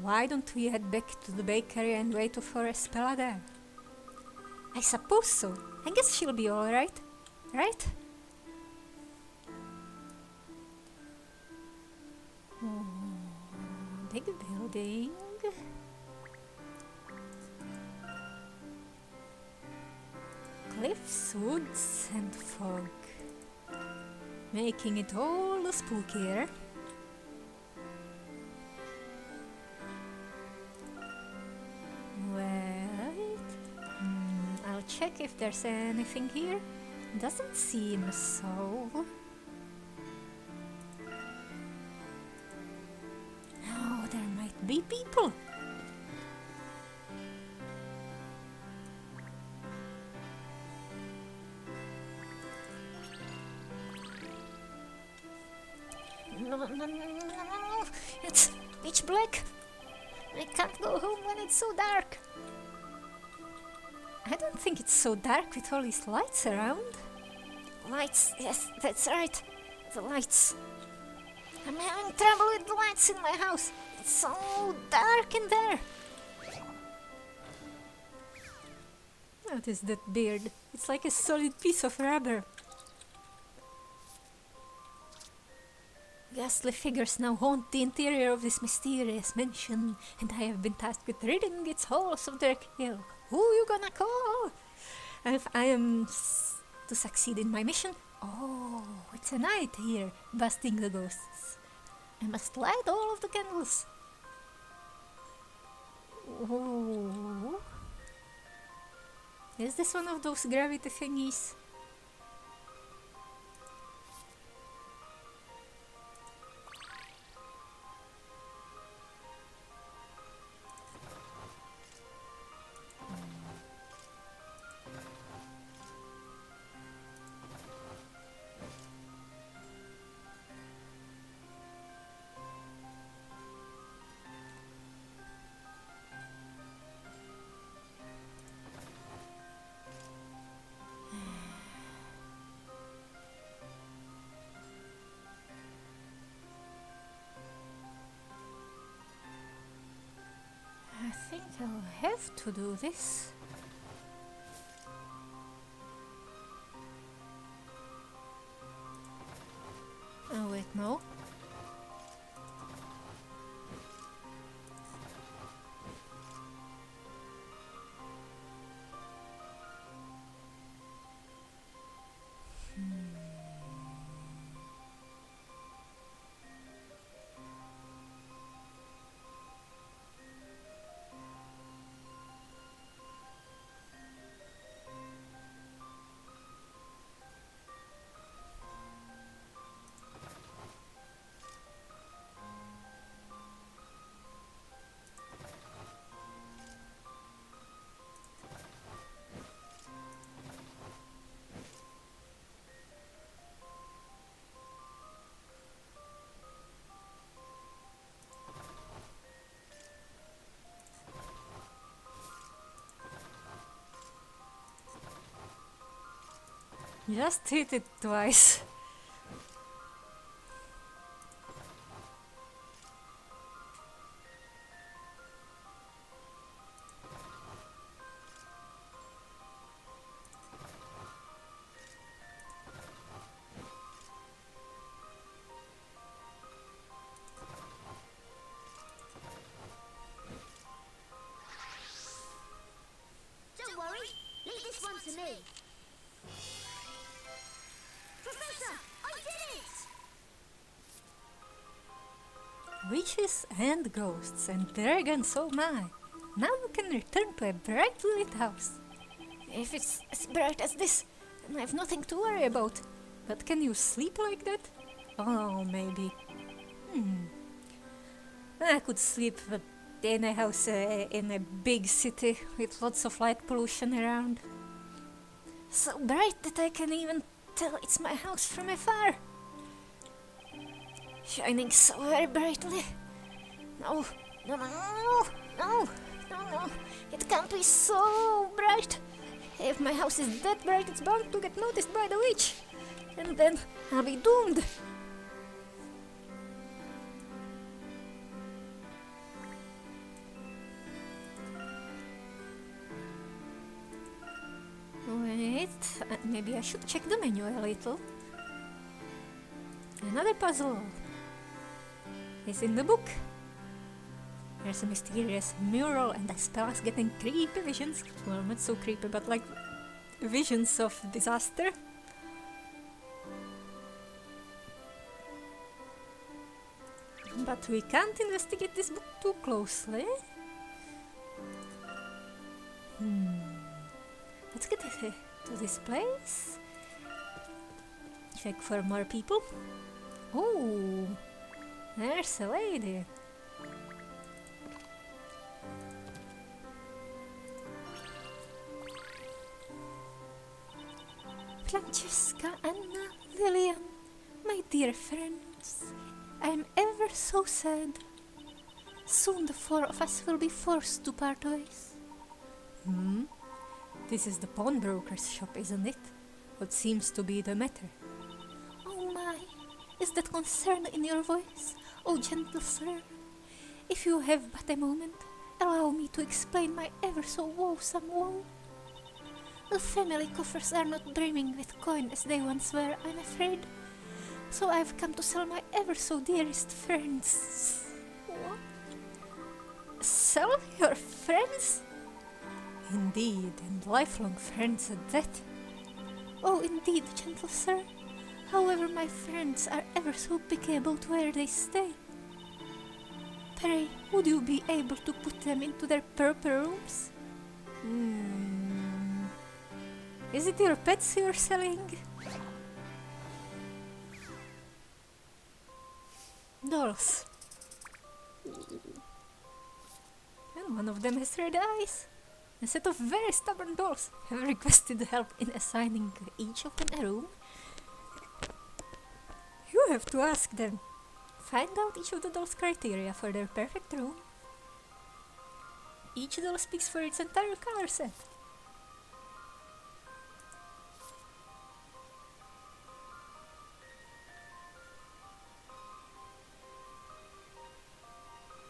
why don't we head back to the bakery and wait for Espella there? I suppose so. I guess she'll be alright, right? Oh, big building. Cliffs, woods, and fog, making it all the spookier. Wait, I'll check if there's anything here. Doesn't seem so. Oh, there might be people. No, it's pitch black. I can't go home when it's so dark. I don't think it's so dark with all these lights around. Lights, yes, that's right. The lights. I'm having trouble with the lights in my house. It's so dark in there. What is that beard? It's like a solid piece of rubber. Ghastly figures now haunt the interior of this mysterious mansion, and I have been tasked with ridding its halls of their kill. Who you gonna call? If I am to succeed in my mission? Oh, it's a night here, busting the ghosts. I must light all of the candles. Oh. Is this one of those gravity thingies? I think I'll have to do this. Oh wait, no. Just hit it twice. Don't worry, leave this one to me. Professor, I did it! Witches and ghosts and dragons, oh my! Now you can return to a brightly lit house. If it's as bright as this, then I have nothing to worry about. But can you sleep like that? Oh, maybe. I could sleep in a house in a big city with lots of light pollution around. So bright that I can even tell it's my house from afar. Shining so very brightly. No, no, no, no, no, no, no. It can't be so bright. If my house is that bright, it's bound to get noticed by the witch. And then I'll be doomed. Wait, maybe I should check the menu a little. Another puzzle. is in the book. There's a mysterious mural and the spell is getting creepy visions. Well, not so creepy, but like visions of disaster. But we can't investigate this book too closely. Let's get to this place. Check for more people. Oh, there's a lady. Francesca, Anna, Lillian, my dear friends, I am ever so sad. Soon the four of us will be forced to part ways. This is the pawnbroker's shop, isn't it? What seems to be the matter? Oh my, is that concern in your voice, oh gentle sir? If you have but a moment, allow me to explain my ever so woesome woe. The family coffers are not brimming with coin as they once were, I'm afraid. So I've come to sell my ever so dearest friends. What? Sell your friends? Indeed, and lifelong friends at that. Oh, indeed, gentle sir. However, my friends are ever so picky about where they stay. Pray, would you be able to put them into their proper rooms? Is it your pets you're selling? Dolls. And one of them has red eyes. A set of very stubborn dolls have requested help in assigning each of them a room. You have to ask them. Find out each of the dolls' criteria for their perfect room. Each doll speaks for its entire color set.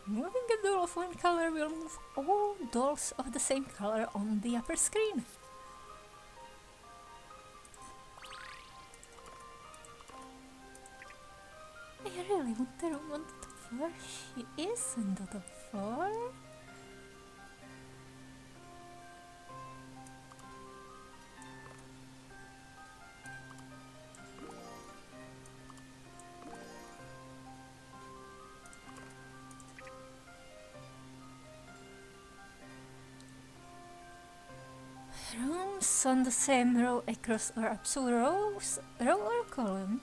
Moving a doll of one color will move all dolls of the same color on the upper screen. I really want the room on the top floor. She is on the top floor. Rooms on the same row across or up, so row or column.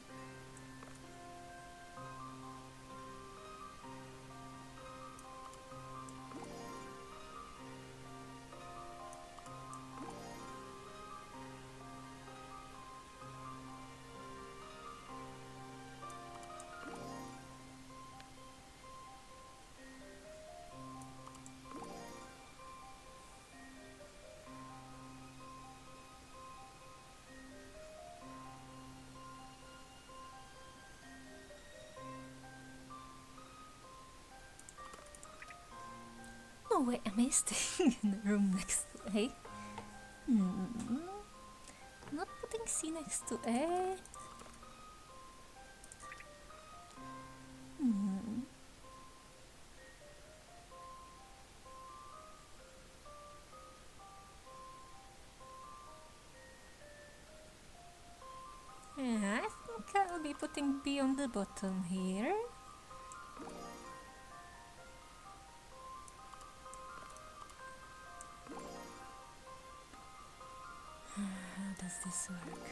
No way am I staying in the room next to A. Not putting C next to A. Yeah, I think I'll be putting B on the bottom here. How does this work?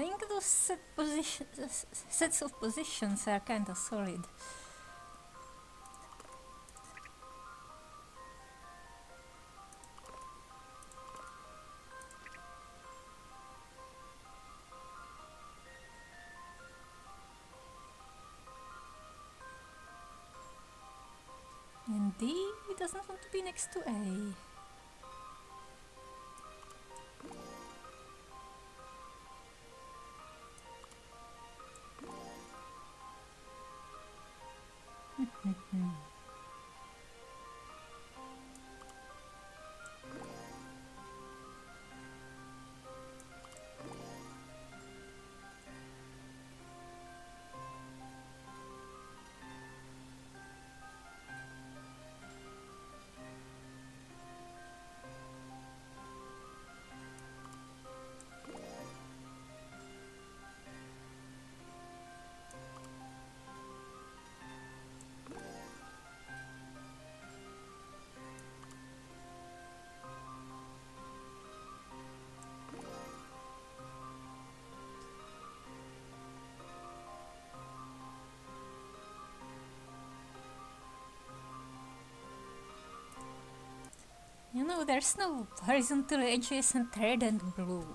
think those sets of positions are kinda solid. And D doesn't want to be next to A. You know, there's no horizontally adjacent red and blue.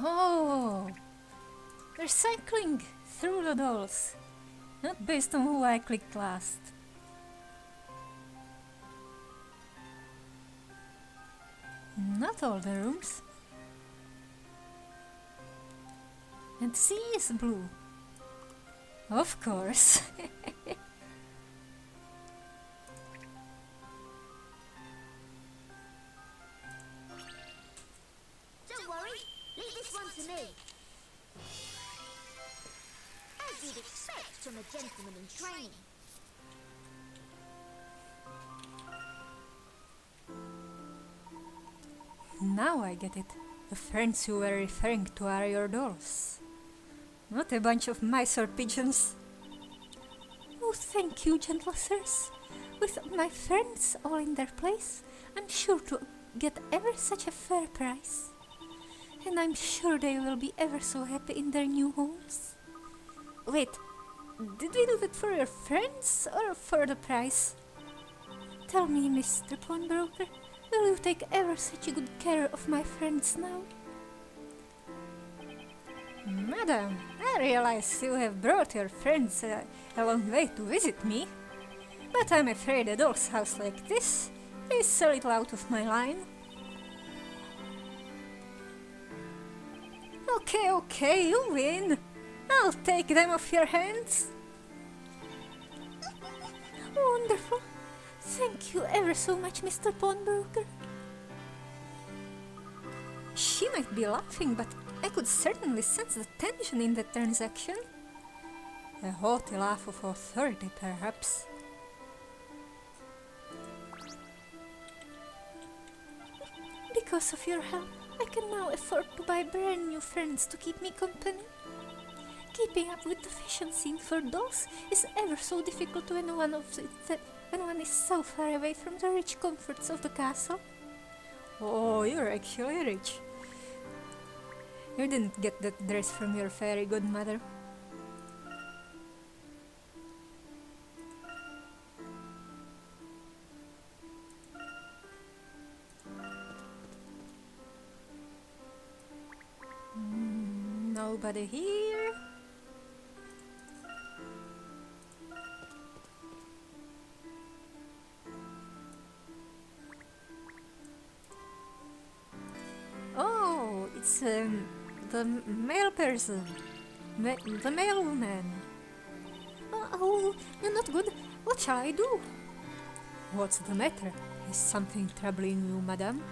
Oh, they're cycling through the dolls, not based on who I clicked last. Not all the rooms. And C is blue. Of course. Don't worry, leave this one to me. As you'd expect from a gentleman in training. Now I get it. The friends you were referring to are your dolls. Not a bunch of mice or pigeons. Oh, thank you, gentle sirs. With my friends all in their place, I'm sure to get ever such a fair price. And I'm sure they will be ever so happy in their new homes. Wait, did we do that for your friends or for the price? Tell me, Mr. Pawnbroker, will you take ever such a good care of my friends now? Madam, I realize you have brought your friends a long way to visit me, but I'm afraid a doll's house like this is a little out of my line. Okay, you win. I'll take them off your hands. Wonderful. Thank you ever so much, Mr. Pawnbroker. She might be laughing, but I could certainly sense the tension in the transaction. A haughty laugh of authority, perhaps. Because of your help, I can now afford to buy brand new friends to keep me company. Keeping up with the fashion scene for dolls is ever so difficult when one is so far away from the rich comforts of the castle. Oh, you're actually rich. You didn't get that dress from your fairy godmother. Nobody here. Oh, it's the male person, the mailman. Oh, you're not good. What shall I do? What's the matter? Is something troubling you, madame?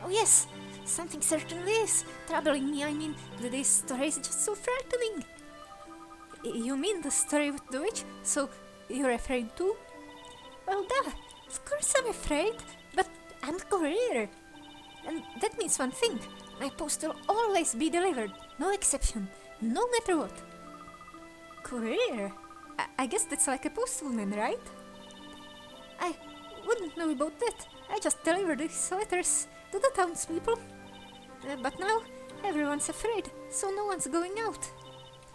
Oh yes, something certainly is troubling me. I mean, this story is just so frightening. You mean the story with the witch? So you're afraid too? Well, duh. Of course I'm afraid, but I'm a courier. And that means one thing. My post will always be delivered. No exception. No matter what. Courier? I guess that's like a postwoman, right? I wouldn't know about that. I just deliver these letters to the townspeople. But now everyone's afraid, so no one's going out.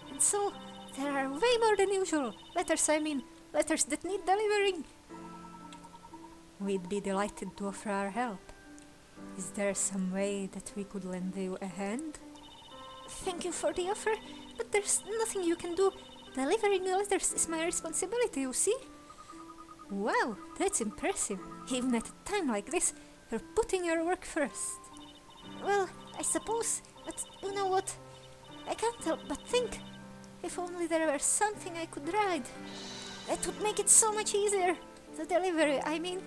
And so there are way more than usual. Letters that need delivering. We'd be delighted to offer our help. Is there some way that we could lend you a hand? Thank you for the offer, but there's nothing you can do. Delivering the letters is my responsibility, you see? Wow, that's impressive. Even at a time like this, you're putting your work first. Well, I suppose, but you know what? I can't help but think. If only there were something I could ride. That would make it so much easier. The delivery, I mean.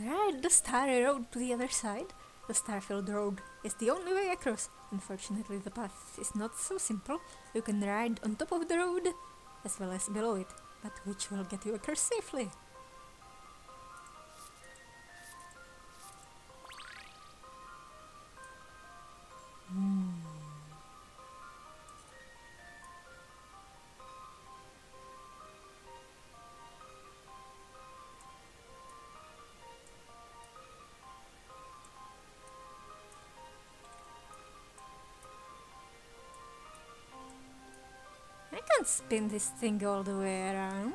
Ride the starry road to the other side. The star-filled road is the only way across. Unfortunately, the path is not so simple. You can ride on top of the road, as well as below it, but which will get you across safely? I can't spin this thing all the way around.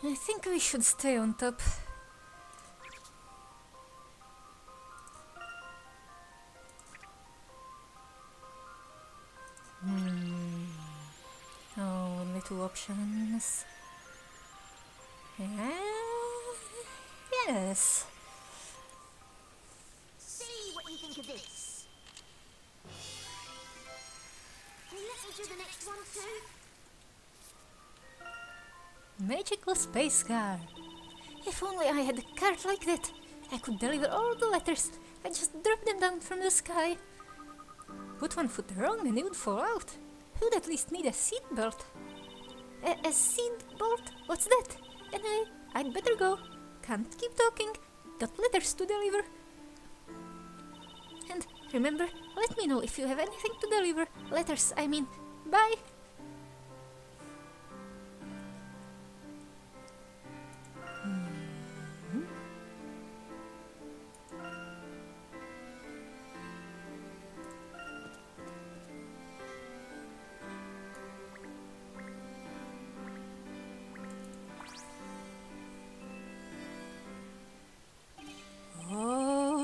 I think we should stay on top. Oh, only two options. Yes. See what you think of this. Can you let me do the next one too? Magical space car. If only I had a cart like that. I could deliver all the letters. I just drop them down from the sky. Put one foot wrong and it would fall out. Who'd at least need a seat belt? A seat bolt? What's that? Anyway, I'd better go. Can't keep talking. Got letters to deliver. And remember, let me know if you have anything to deliver. Letters, I mean. Bye.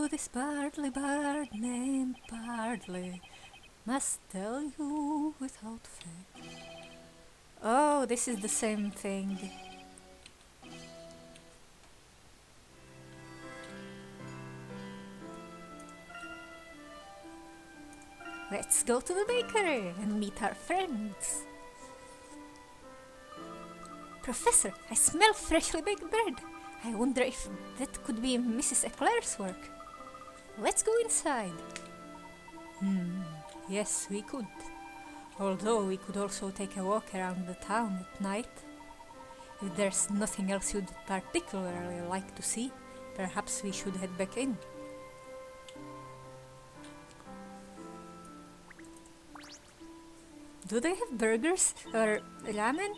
This Bardley bird named Bardley must tell you without fail. Oh, this is the same thing. Let's go to the bakery and meet our friends. Professor, I smell freshly baked bread. I wonder if that could be Mrs. Eclair's work. Let's go inside. Yes, we could. Although we could also take a walk around the town at night. If there's nothing else you'd particularly like to see, perhaps we should head back in. Do they have burgers or ramen?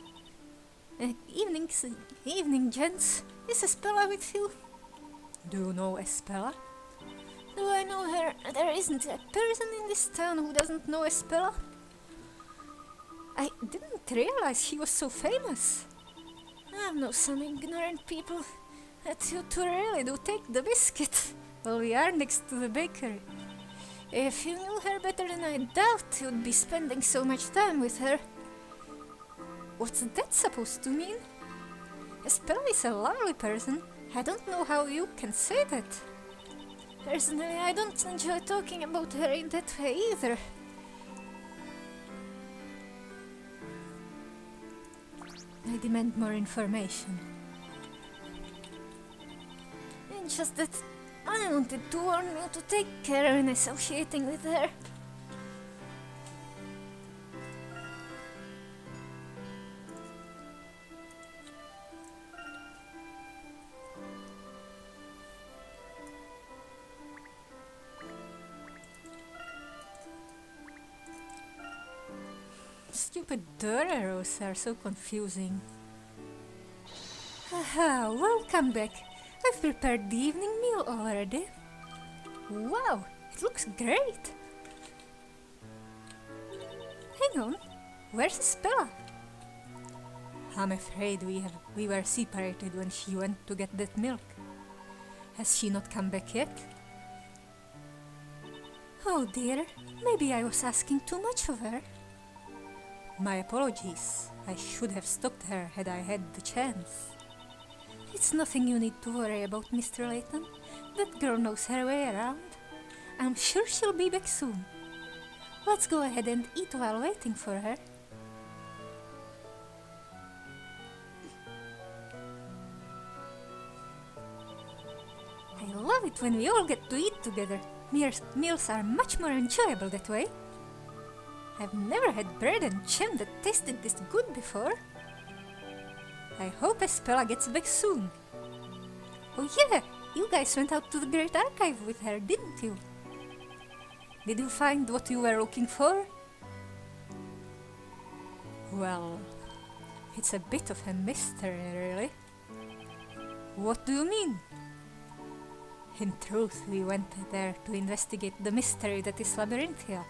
Evening, gents. Is Espella with you? Do you know Espella? Do I know her? There isn't a person in this town who doesn't know Espella. I didn't realize she was so famous. I know some ignorant people that you two really do take the biscuit. Well, we are next to the bakery. If you knew her better than I doubt you'd be spending so much time with her. What's that supposed to mean? Estella is a lovely person. I don't know how you can say that. Personally, I don't enjoy talking about her in that way either. I demand more information. It's just that I wanted to warn you to take care when associating with her. Stupid door arrows are so confusing. Haha, welcome back. I've prepared the evening meal already. Wow, it looks great. Hang on, where's Spella? I'm afraid we were separated when she went to get that milk. Has she not come back yet? Oh dear, maybe I was asking too much of her. My apologies. I should have stopped her had I had the chance. It's nothing you need to worry about, Mr. Layton. That girl knows her way around. I'm sure she'll be back soon. Let's go ahead and eat while waiting for her. I love it when we all get to eat together. Meals are much more enjoyable that way. I've never had bread and jam that tasted this good before. I hope Espella gets back soon. Oh yeah, you guys went out to the Great Archive with her, didn't you? Did you find what you were looking for? Well, it's a bit of a mystery, really. What do you mean? In truth, we went there to investigate the mystery that is Elmerthien.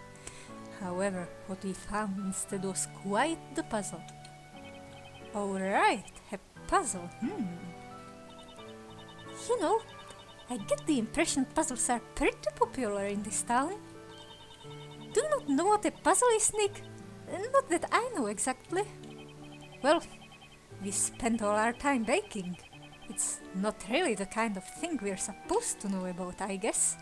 However, what we found instead was quite the puzzle. Oh right, a puzzle, You know, I get the impression puzzles are pretty popular in this town. Do you not know what a puzzle is, Nick? Not that I know exactly. Well, we spent all our time baking. It's not really the kind of thing we're supposed to know about, I guess.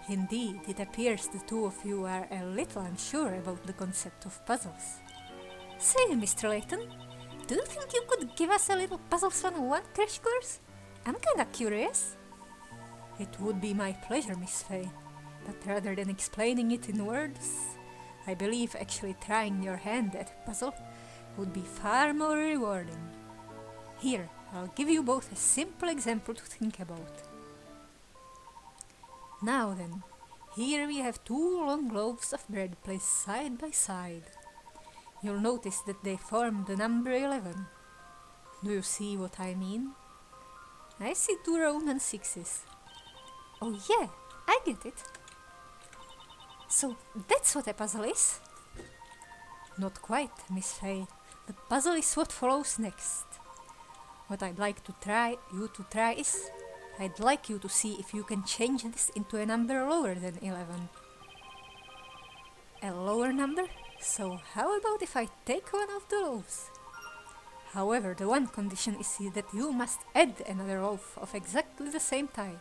Indeed, it appears the two of you are a little unsure about the concept of puzzles. Say, Mr. Layton, do you think you could give us a little Puzzles 101 crash course? I'm kinda curious. It would be my pleasure, Miss Faye, but rather than explaining it in words, I believe actually trying your hand at a puzzle would be far more rewarding. Here, I'll give you both a simple example to think about. Now then, here we have two long loaves of bread placed side by side. You'll notice that they form the number 11. Do you see what I mean? I see two Roman 6s. Oh yeah, I get it. So that's what a puzzle is? Not quite, Miss Faye. The puzzle is what follows next. What I'd like you to try is, I'd like you to see if you can change this into a number lower than 11. A lower number? So how about if I take one of the loaves? However, the one condition is that you must add another loaf of exactly the same type.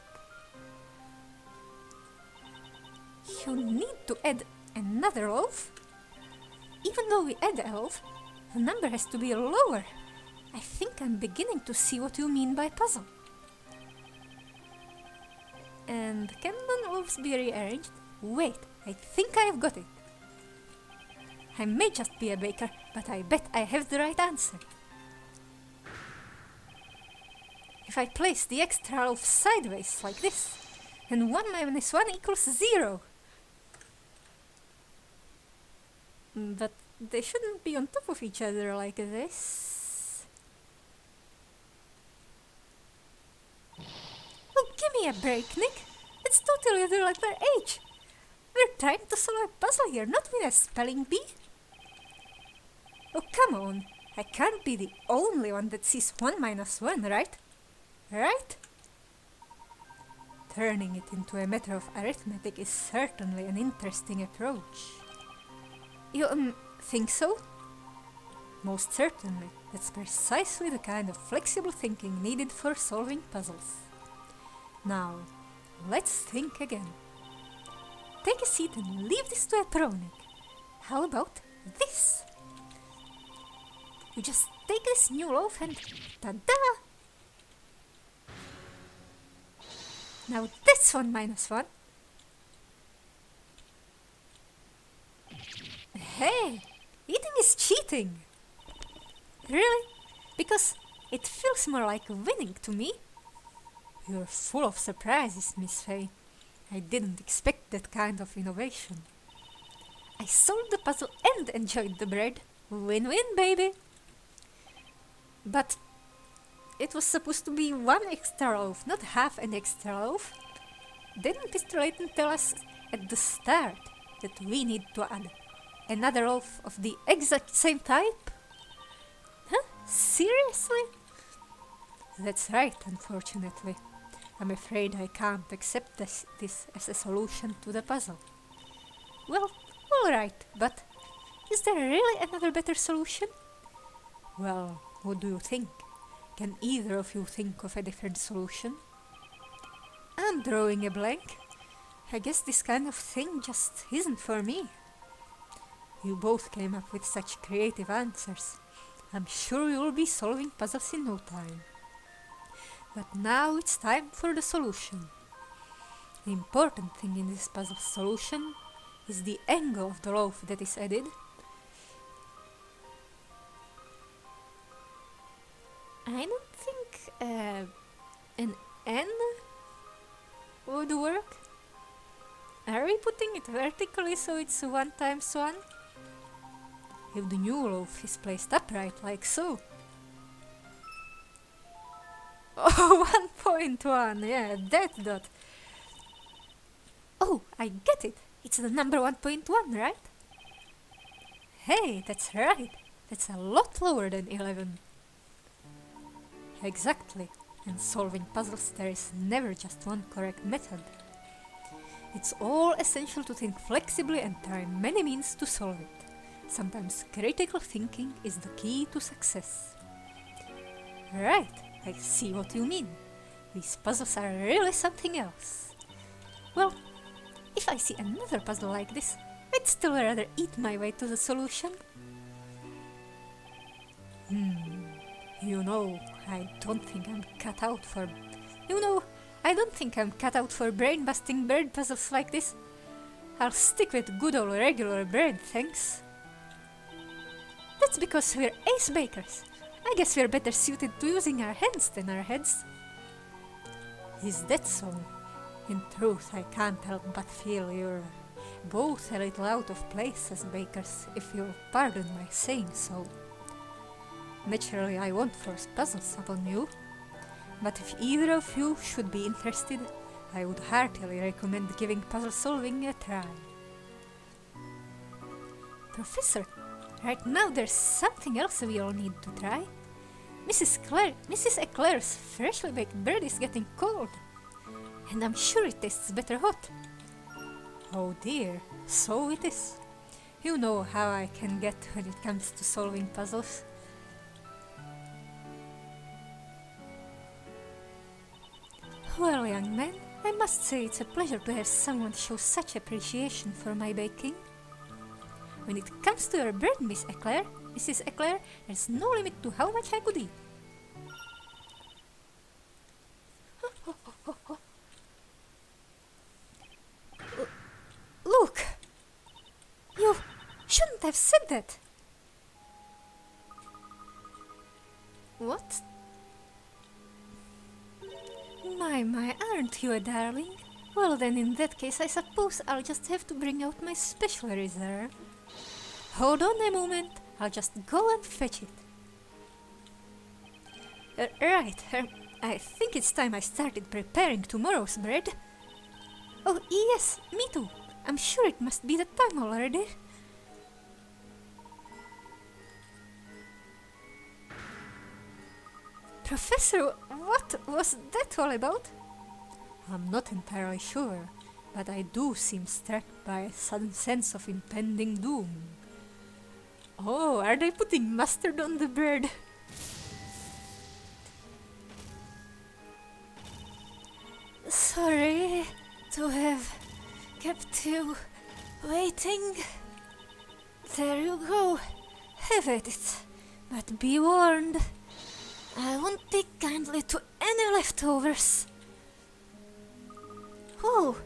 You need to add another loaf? Even though we add a loaf, the number has to be lower. I think I'm beginning to see what you mean by puzzle. And can the loaves be rearranged? Wait, I think I've got it. I may just be a baker, but I bet I have the right answer. If I place the extra loaf sideways like this, then 1 minus 1 equals 0. But they shouldn't be on top of each other like this. Oh, give me a break, Nick. It's totally other like our age. We're trying to solve a puzzle here, not with a spelling bee. Oh, come on. I can't be the only one that sees 1 minus 1, right? Right? Turning it into a matter of arithmetic is certainly an interesting approach. You think so? Most certainly. That's precisely the kind of flexible thinking needed for solving puzzles. Now, let's think again. Take a seat and leave this to a pronic. How about this? You just take this new loaf and ta-da! Now that's 1 minus 1. Hey, eating is cheating. Really? Because it feels more like winning to me. You're full of surprises, Miss Fay. I didn't expect that kind of innovation. I solved the puzzle and enjoyed the bread. Win-win, baby. But it was supposed to be 1 extra loaf, not half an extra loaf. Didn't Mr. Layton tell us at the start that we need to add another loaf of the exact same type? Huh? Seriously? That's right, unfortunately. I'm afraid I can't accept this as a solution to the puzzle. Well, alright, but is there really another better solution? Well, what do you think? Can either of you think of a different solution? I'm drawing a blank. I guess this kind of thing just isn't for me. You both came up with such creative answers. I'm sure you'll be solving puzzles in no time. But now it's time for the solution. The important thing in this puzzle solution is the angle of the loaf that is added. I don't think an N would work. Are we putting it vertically so it's 1 times 1? If the new loaf is placed upright like so. Oh, 1.1, yeah, that dot. Oh, I get it. It's the number 1.1, right? Hey, that's right. That's a lot lower than 11. Exactly. In solving puzzles, there is never just one correct method. It's all essential to think flexibly and try many means to solve it. Sometimes critical thinking is the key to success. Right, I see what you mean. These puzzles are really something else. Well, if I see another puzzle like this, I'd still rather eat my way to the solution. You know, I don't think I'm cut out for... I don't think I'm cut out for brain-busting bread puzzles like this. I'll stick with good old regular bread, thanks. That's because we're ace bakers. I guess we're better suited to using our hands than our heads. Is that so? In truth, I can't help but feel you're both a little out of place as bakers, if you'll pardon my saying so. Naturally, I won't force puzzles upon you, but if either of you should be interested, I would heartily recommend giving puzzle solving a try. Professor, right now there's something else we all need to try. Mrs. Eclair's freshly baked bread is getting cold, and I'm sure it tastes better hot. Oh dear, so it is. You know how I can get when it comes to solving puzzles. Well, young man, I must say it's a pleasure to have someone show such appreciation for my baking. When it comes to your bread, Mrs. Eclair, there's no limit to how much I could eat. Look! You shouldn't have said that! What? My, aren't you a darling? Well then, in that case, I suppose I'll just have to bring out my special reserve. Hold on a moment, I'll just go and fetch it. Right, I think it's time I started preparing tomorrow's bread. Oh yes, me too. I'm sure it must be the time already. Professor, what was that all about? I'm not entirely sure, but I do seem struck by a sudden sense of impending doom. Oh, are they putting mustard on the bread? Sorry to have kept you waiting. There you go. Have at it. But be warned, I won't take kindly to any leftovers. Oh,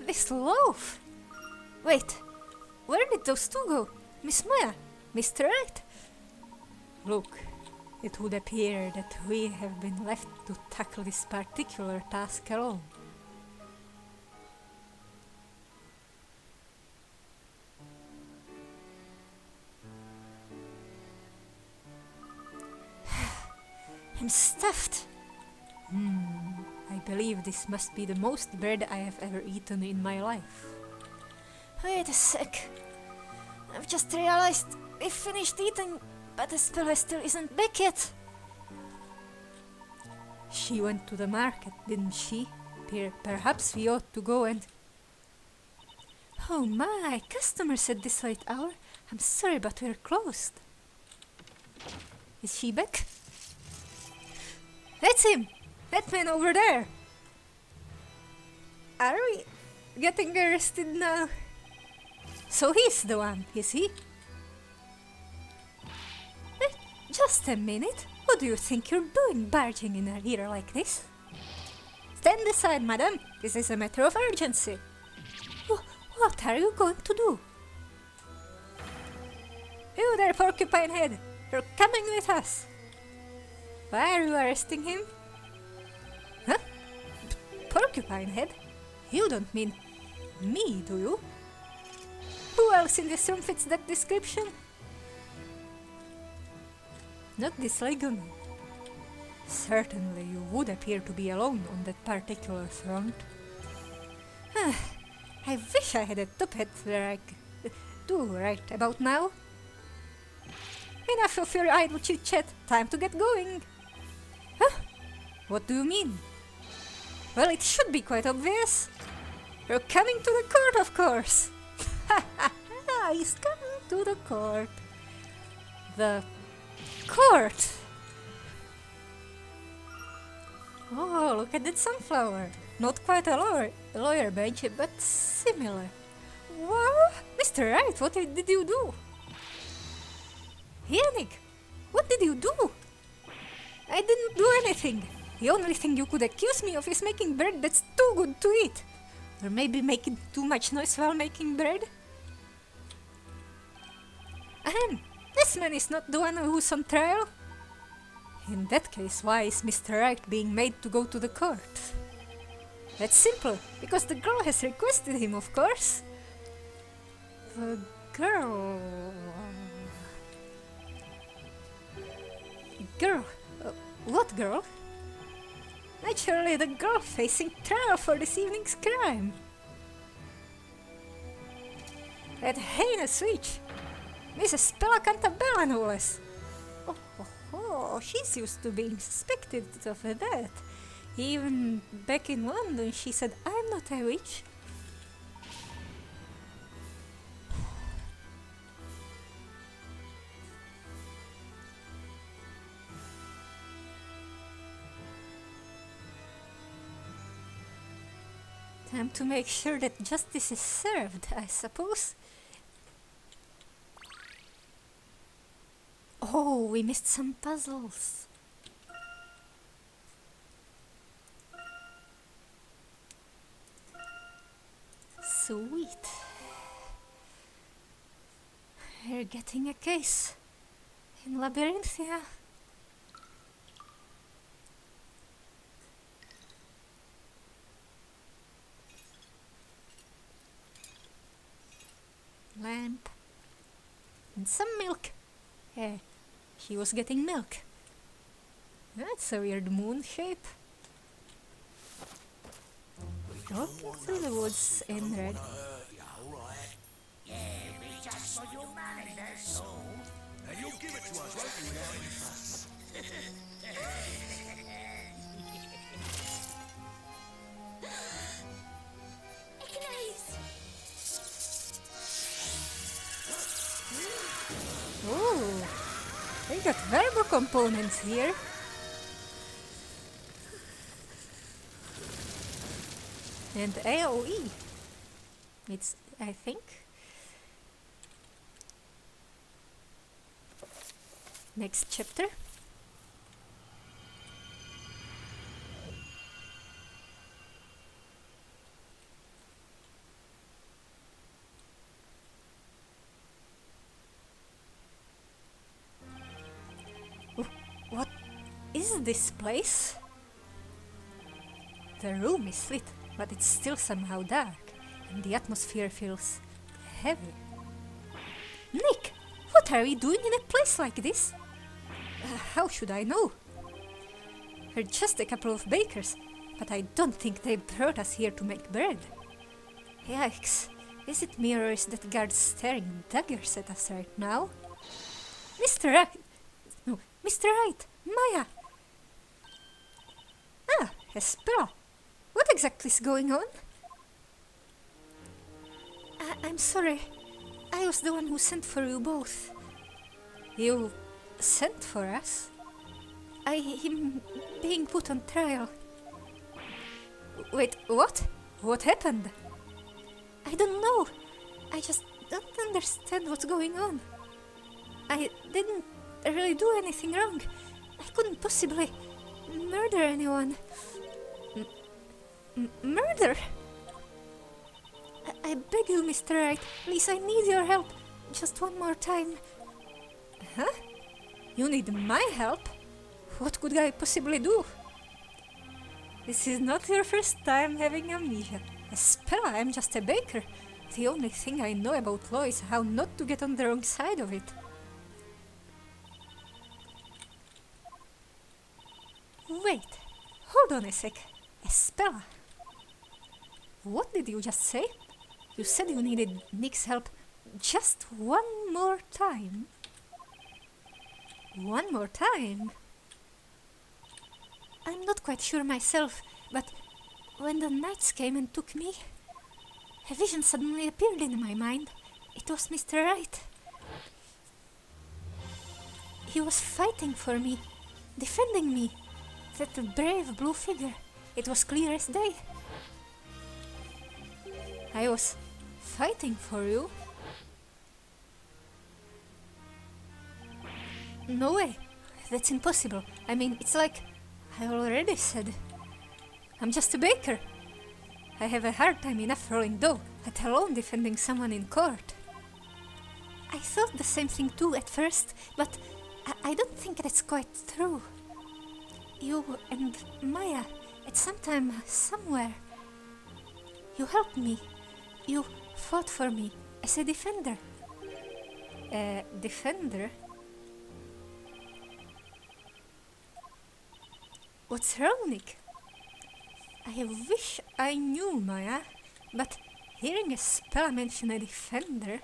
this loaf. Wait, where did those two go? Miss Maya, Mr. Wright? Look, it would appear that we have been left to tackle this particular task alone. I'm stuffed. I believe this must be the most bread I have ever eaten in my life. Wait a sec. I've just realized we finished eating, but the speller still isn't back yet. She went to the market, didn't she? Perhaps we ought to go and... Oh my, customers at this late hour. I'm sorry, but we're closed. Is she back? That's him! That man over there! Are we getting arrested now? So he's the one, is he? Just a minute. What do you think you're doing barging in here like this? Stand aside, madam. This is a matter of urgency. What are you going to do? You there, porcupine head. You're coming with us. Why are you arresting him? Huh? Porcupine head? You don't mean me, do you? Who else in this room fits that description? Not this Lagoon. Certainly you would appear to be alone on that particular front. I wish I had a top hat where I could do right about now. Enough of your idle chit-chat. Time to get going. Huh? What do you mean? Well, it should be quite obvious. You're coming to the court, of course. He's coming to the court. The court. Oh, look at that sunflower. Not quite a lawyer bench, but similar. Wow, Mr. Wright, what did you do? Yannick, what did you do? I didn't do anything. The only thing you could accuse me of is making bread that's too good to eat. Or maybe making too much noise while making bread. Ahem, this man is not the one who's on trial. In that case, why is Mr. Wright being made to go to the court? That's simple, because the girl has requested him, of course. The girl... Girl? What girl? Naturally, the girl facing trial for this evening's crime. That heinous witch, Mrs. Pella Cantabella, no less. Oh, she's used to being suspected of that. Even back in London, she said, I'm not a witch. Time to make sure that justice is served, I suppose. Oh, we missed some puzzles. Sweet. We're getting a case in Elmerthien. Lamp and some milk. Yeah, she was getting milk. That's a weird moon shape. Walking through the woods in red. Yeah, we just got your money, that's all. Now you'll give it to us, won't you, Ooh, we got verbo components here. And AOE. It's, I think. Next chapter. What is this place? The room is lit, but it's still somehow dark, and the atmosphere feels heavy. Nick, what are we doing in a place like this? How should I know? We're just a couple of bakers, but I don't think they brought us here to make bread. Yikes, is it me or is that guard staring daggers at us right now? Mr. Wright! No, Mr. Wright! Maya! Ah, Espera! What exactly is going on? I'm sorry. I was the one who sent for you both. You sent for us? I'm being put on trial. Wait, what? What happened? I don't know. I just don't understand what's going on. I didn't really do anything wrong. I couldn't possibly murder anyone. Murder? I beg you, Mr. Wright, please, I need your help. Just one more time. Huh? You need my help? What could I possibly do? This is not your first time having amnesia. Espera, I'm just a baker. The only thing I know about law is how not to get on the wrong side of it. Wait, hold on a sec. Espera. What did you just say? You said you needed Nick's help just one more time. One more time? I'm not quite sure myself, but when the knights came and took me, a vision suddenly appeared in my mind. It was Mr. Wright. He was fighting for me, defending me. That brave blue figure. It was clear as day. I was fighting for you? No way. That's impossible. I mean, it's like I already said. I'm just a baker. I have a hard time enough rolling dough, let alone defending someone in court. I thought the same thing too at first, but I don't think that's quite true. You and Maya, at some time, somewhere, you helped me. You fought for me as a defender. A defender? What's wrong, Nick? I wish I knew, Maya, but hearing a spell mention a defender,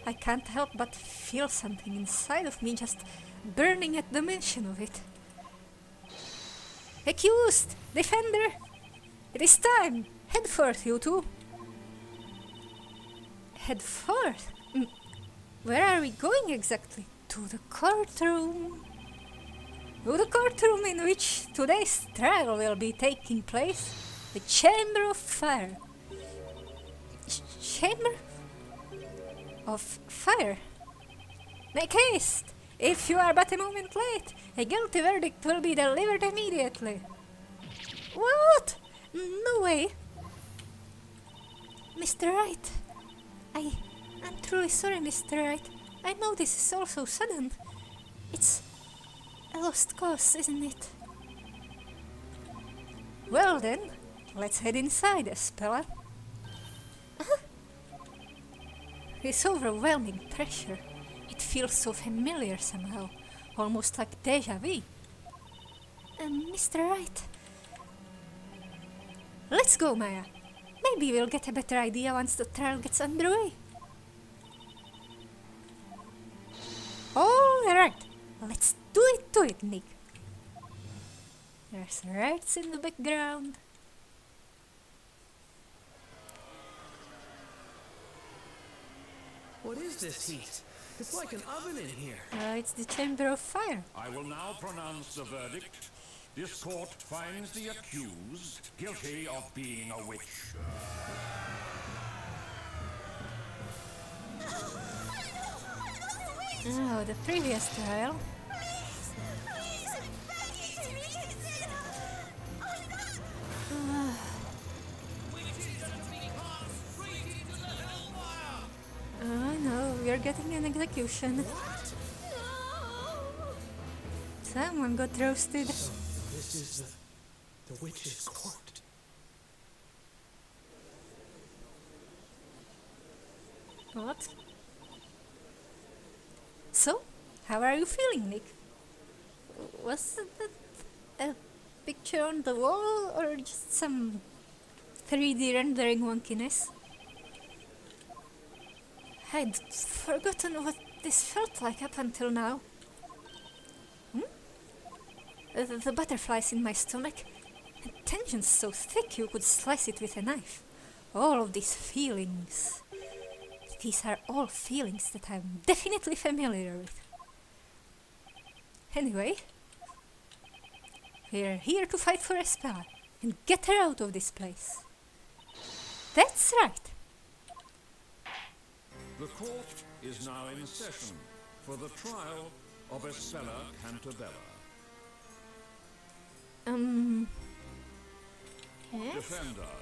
I can't help but feel something inside of me just burning at the mention of it. Accused! Defender! It is time! Head forth, you two! Head forth? Where are we going exactly? To the courtroom? To the courtroom in which today's trial will be taking place. The Chamber of Fire. Chamber of Fire? Make haste! If you are but a moment late, a guilty verdict will be delivered immediately. What? No way. Mr. Wright, I'm truly sorry, Mr. Wright. I know this is all so sudden. It's a lost cause, isn't it? Well then, let's head inside, Espella. This overwhelming pressure. It feels so familiar somehow, almost like deja vu. Mr. Wright. Let's go, Maya. Maybe we'll get a better idea once the trial gets underway. All right, let's do it to it, Nick. There's rats in the background. What is this heat? It's like an oven in here. It's the Chamber of Fire. I will now pronounce the verdict. This court finds the accused guilty of being a witch. Oh, the previous trial. I know, we are getting an execution. Someone got roasted. So, this is the witch's court. What? So, how are you feeling, Nick? Was that a picture on the wall or just some 3D rendering wonkiness? I'd forgotten what this felt like up until now. The butterflies in my stomach, and tension so thick you could slice it with a knife. All of these feelings. These are all feelings that I'm definitely familiar with. Anyway, we're here to fight for Espella and get her out of this place. That's right. The court is now in session for the trial of Espella Cantabella. Yes? Defender,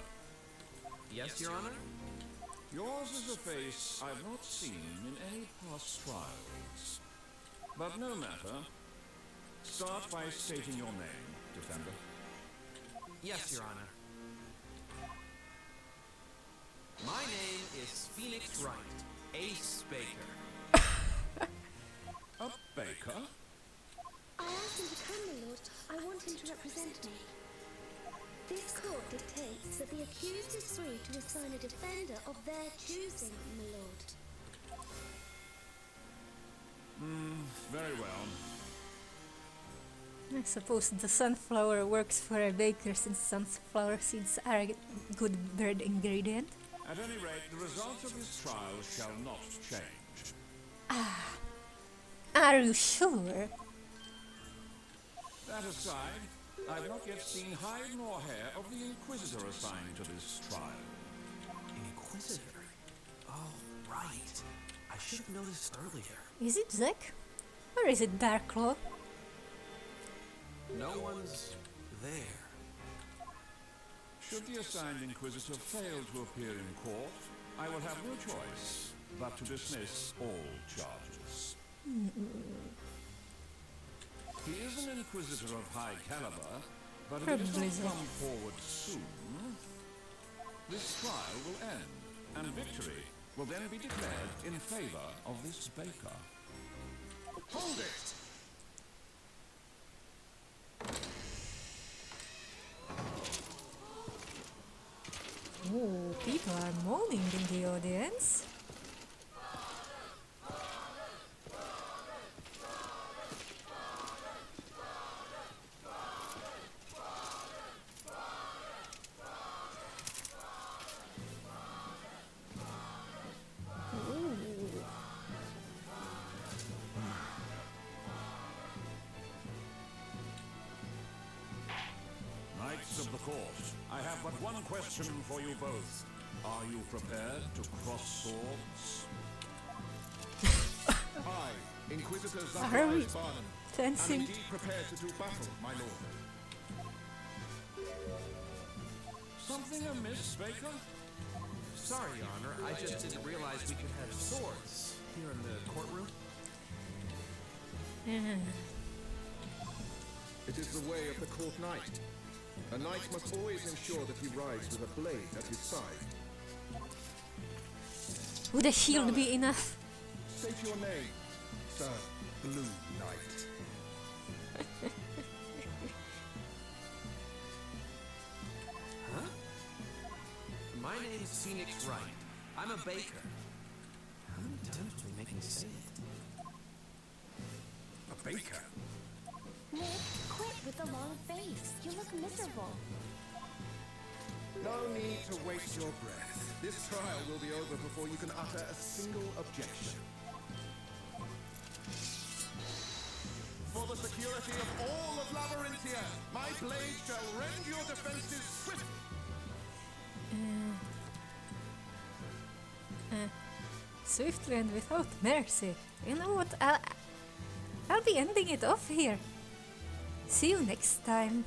Yes, Your Honor? yours is a face I've not seen in any past trials. But no matter. Start by stating your name, Defender. Yes, Your Honor. My name is Phoenix Wright, Ace Baker. A baker? I asked him to come, my lord. I want him to represent me. This court dictates that the accused is free to assign a defender of their choosing, my lord. Very well. I suppose the sunflower works for a baker since sunflower seeds are a good bread ingredient. At any rate, the results of this trial shall not change. Are you sure? That aside, I've not yet seen hide nor hair of the Inquisitor assigned to this trial. Inquisitor? Oh, right. I should have noticed earlier. Is it Zack? Or is it Darklaw? No one's there. Should the assigned Inquisitor fail to appear in court, I will have no choice but to dismiss all charges. He is an Inquisitor of high caliber, but if he does Probably not so. come forward soon, this trial will end, and victory will then be declared in favor of this baker. Hold it! Oh, people are moaning in the audience. Knights of the court, I have but one question for you both. Are you prepared to cross swords? I, Inquisitor Are we Zacharias Barnum, am fencing? indeed prepared to do battle, my lord. Something amiss, Baker? Sorry, Your Honor. I just didn't realize we could have swords here in the courtroom. It is the way of the court knight. A knight must always ensure that he rides with a blade at his side. Would a shield be enough? State your name, Sir Blue Knight. Huh? My name is Phoenix Wright. I'm a baker. How many times do we make me say it? A baker? Nick, quit with the long face. You're miserable. No need to waste your breath. This trial will be over before you can utter a single objection. For the security of all of Labyrinthia, my blade shall rend your defenses swiftly. Swiftly and without mercy. You know what? I'll be ending it off here. See you next time.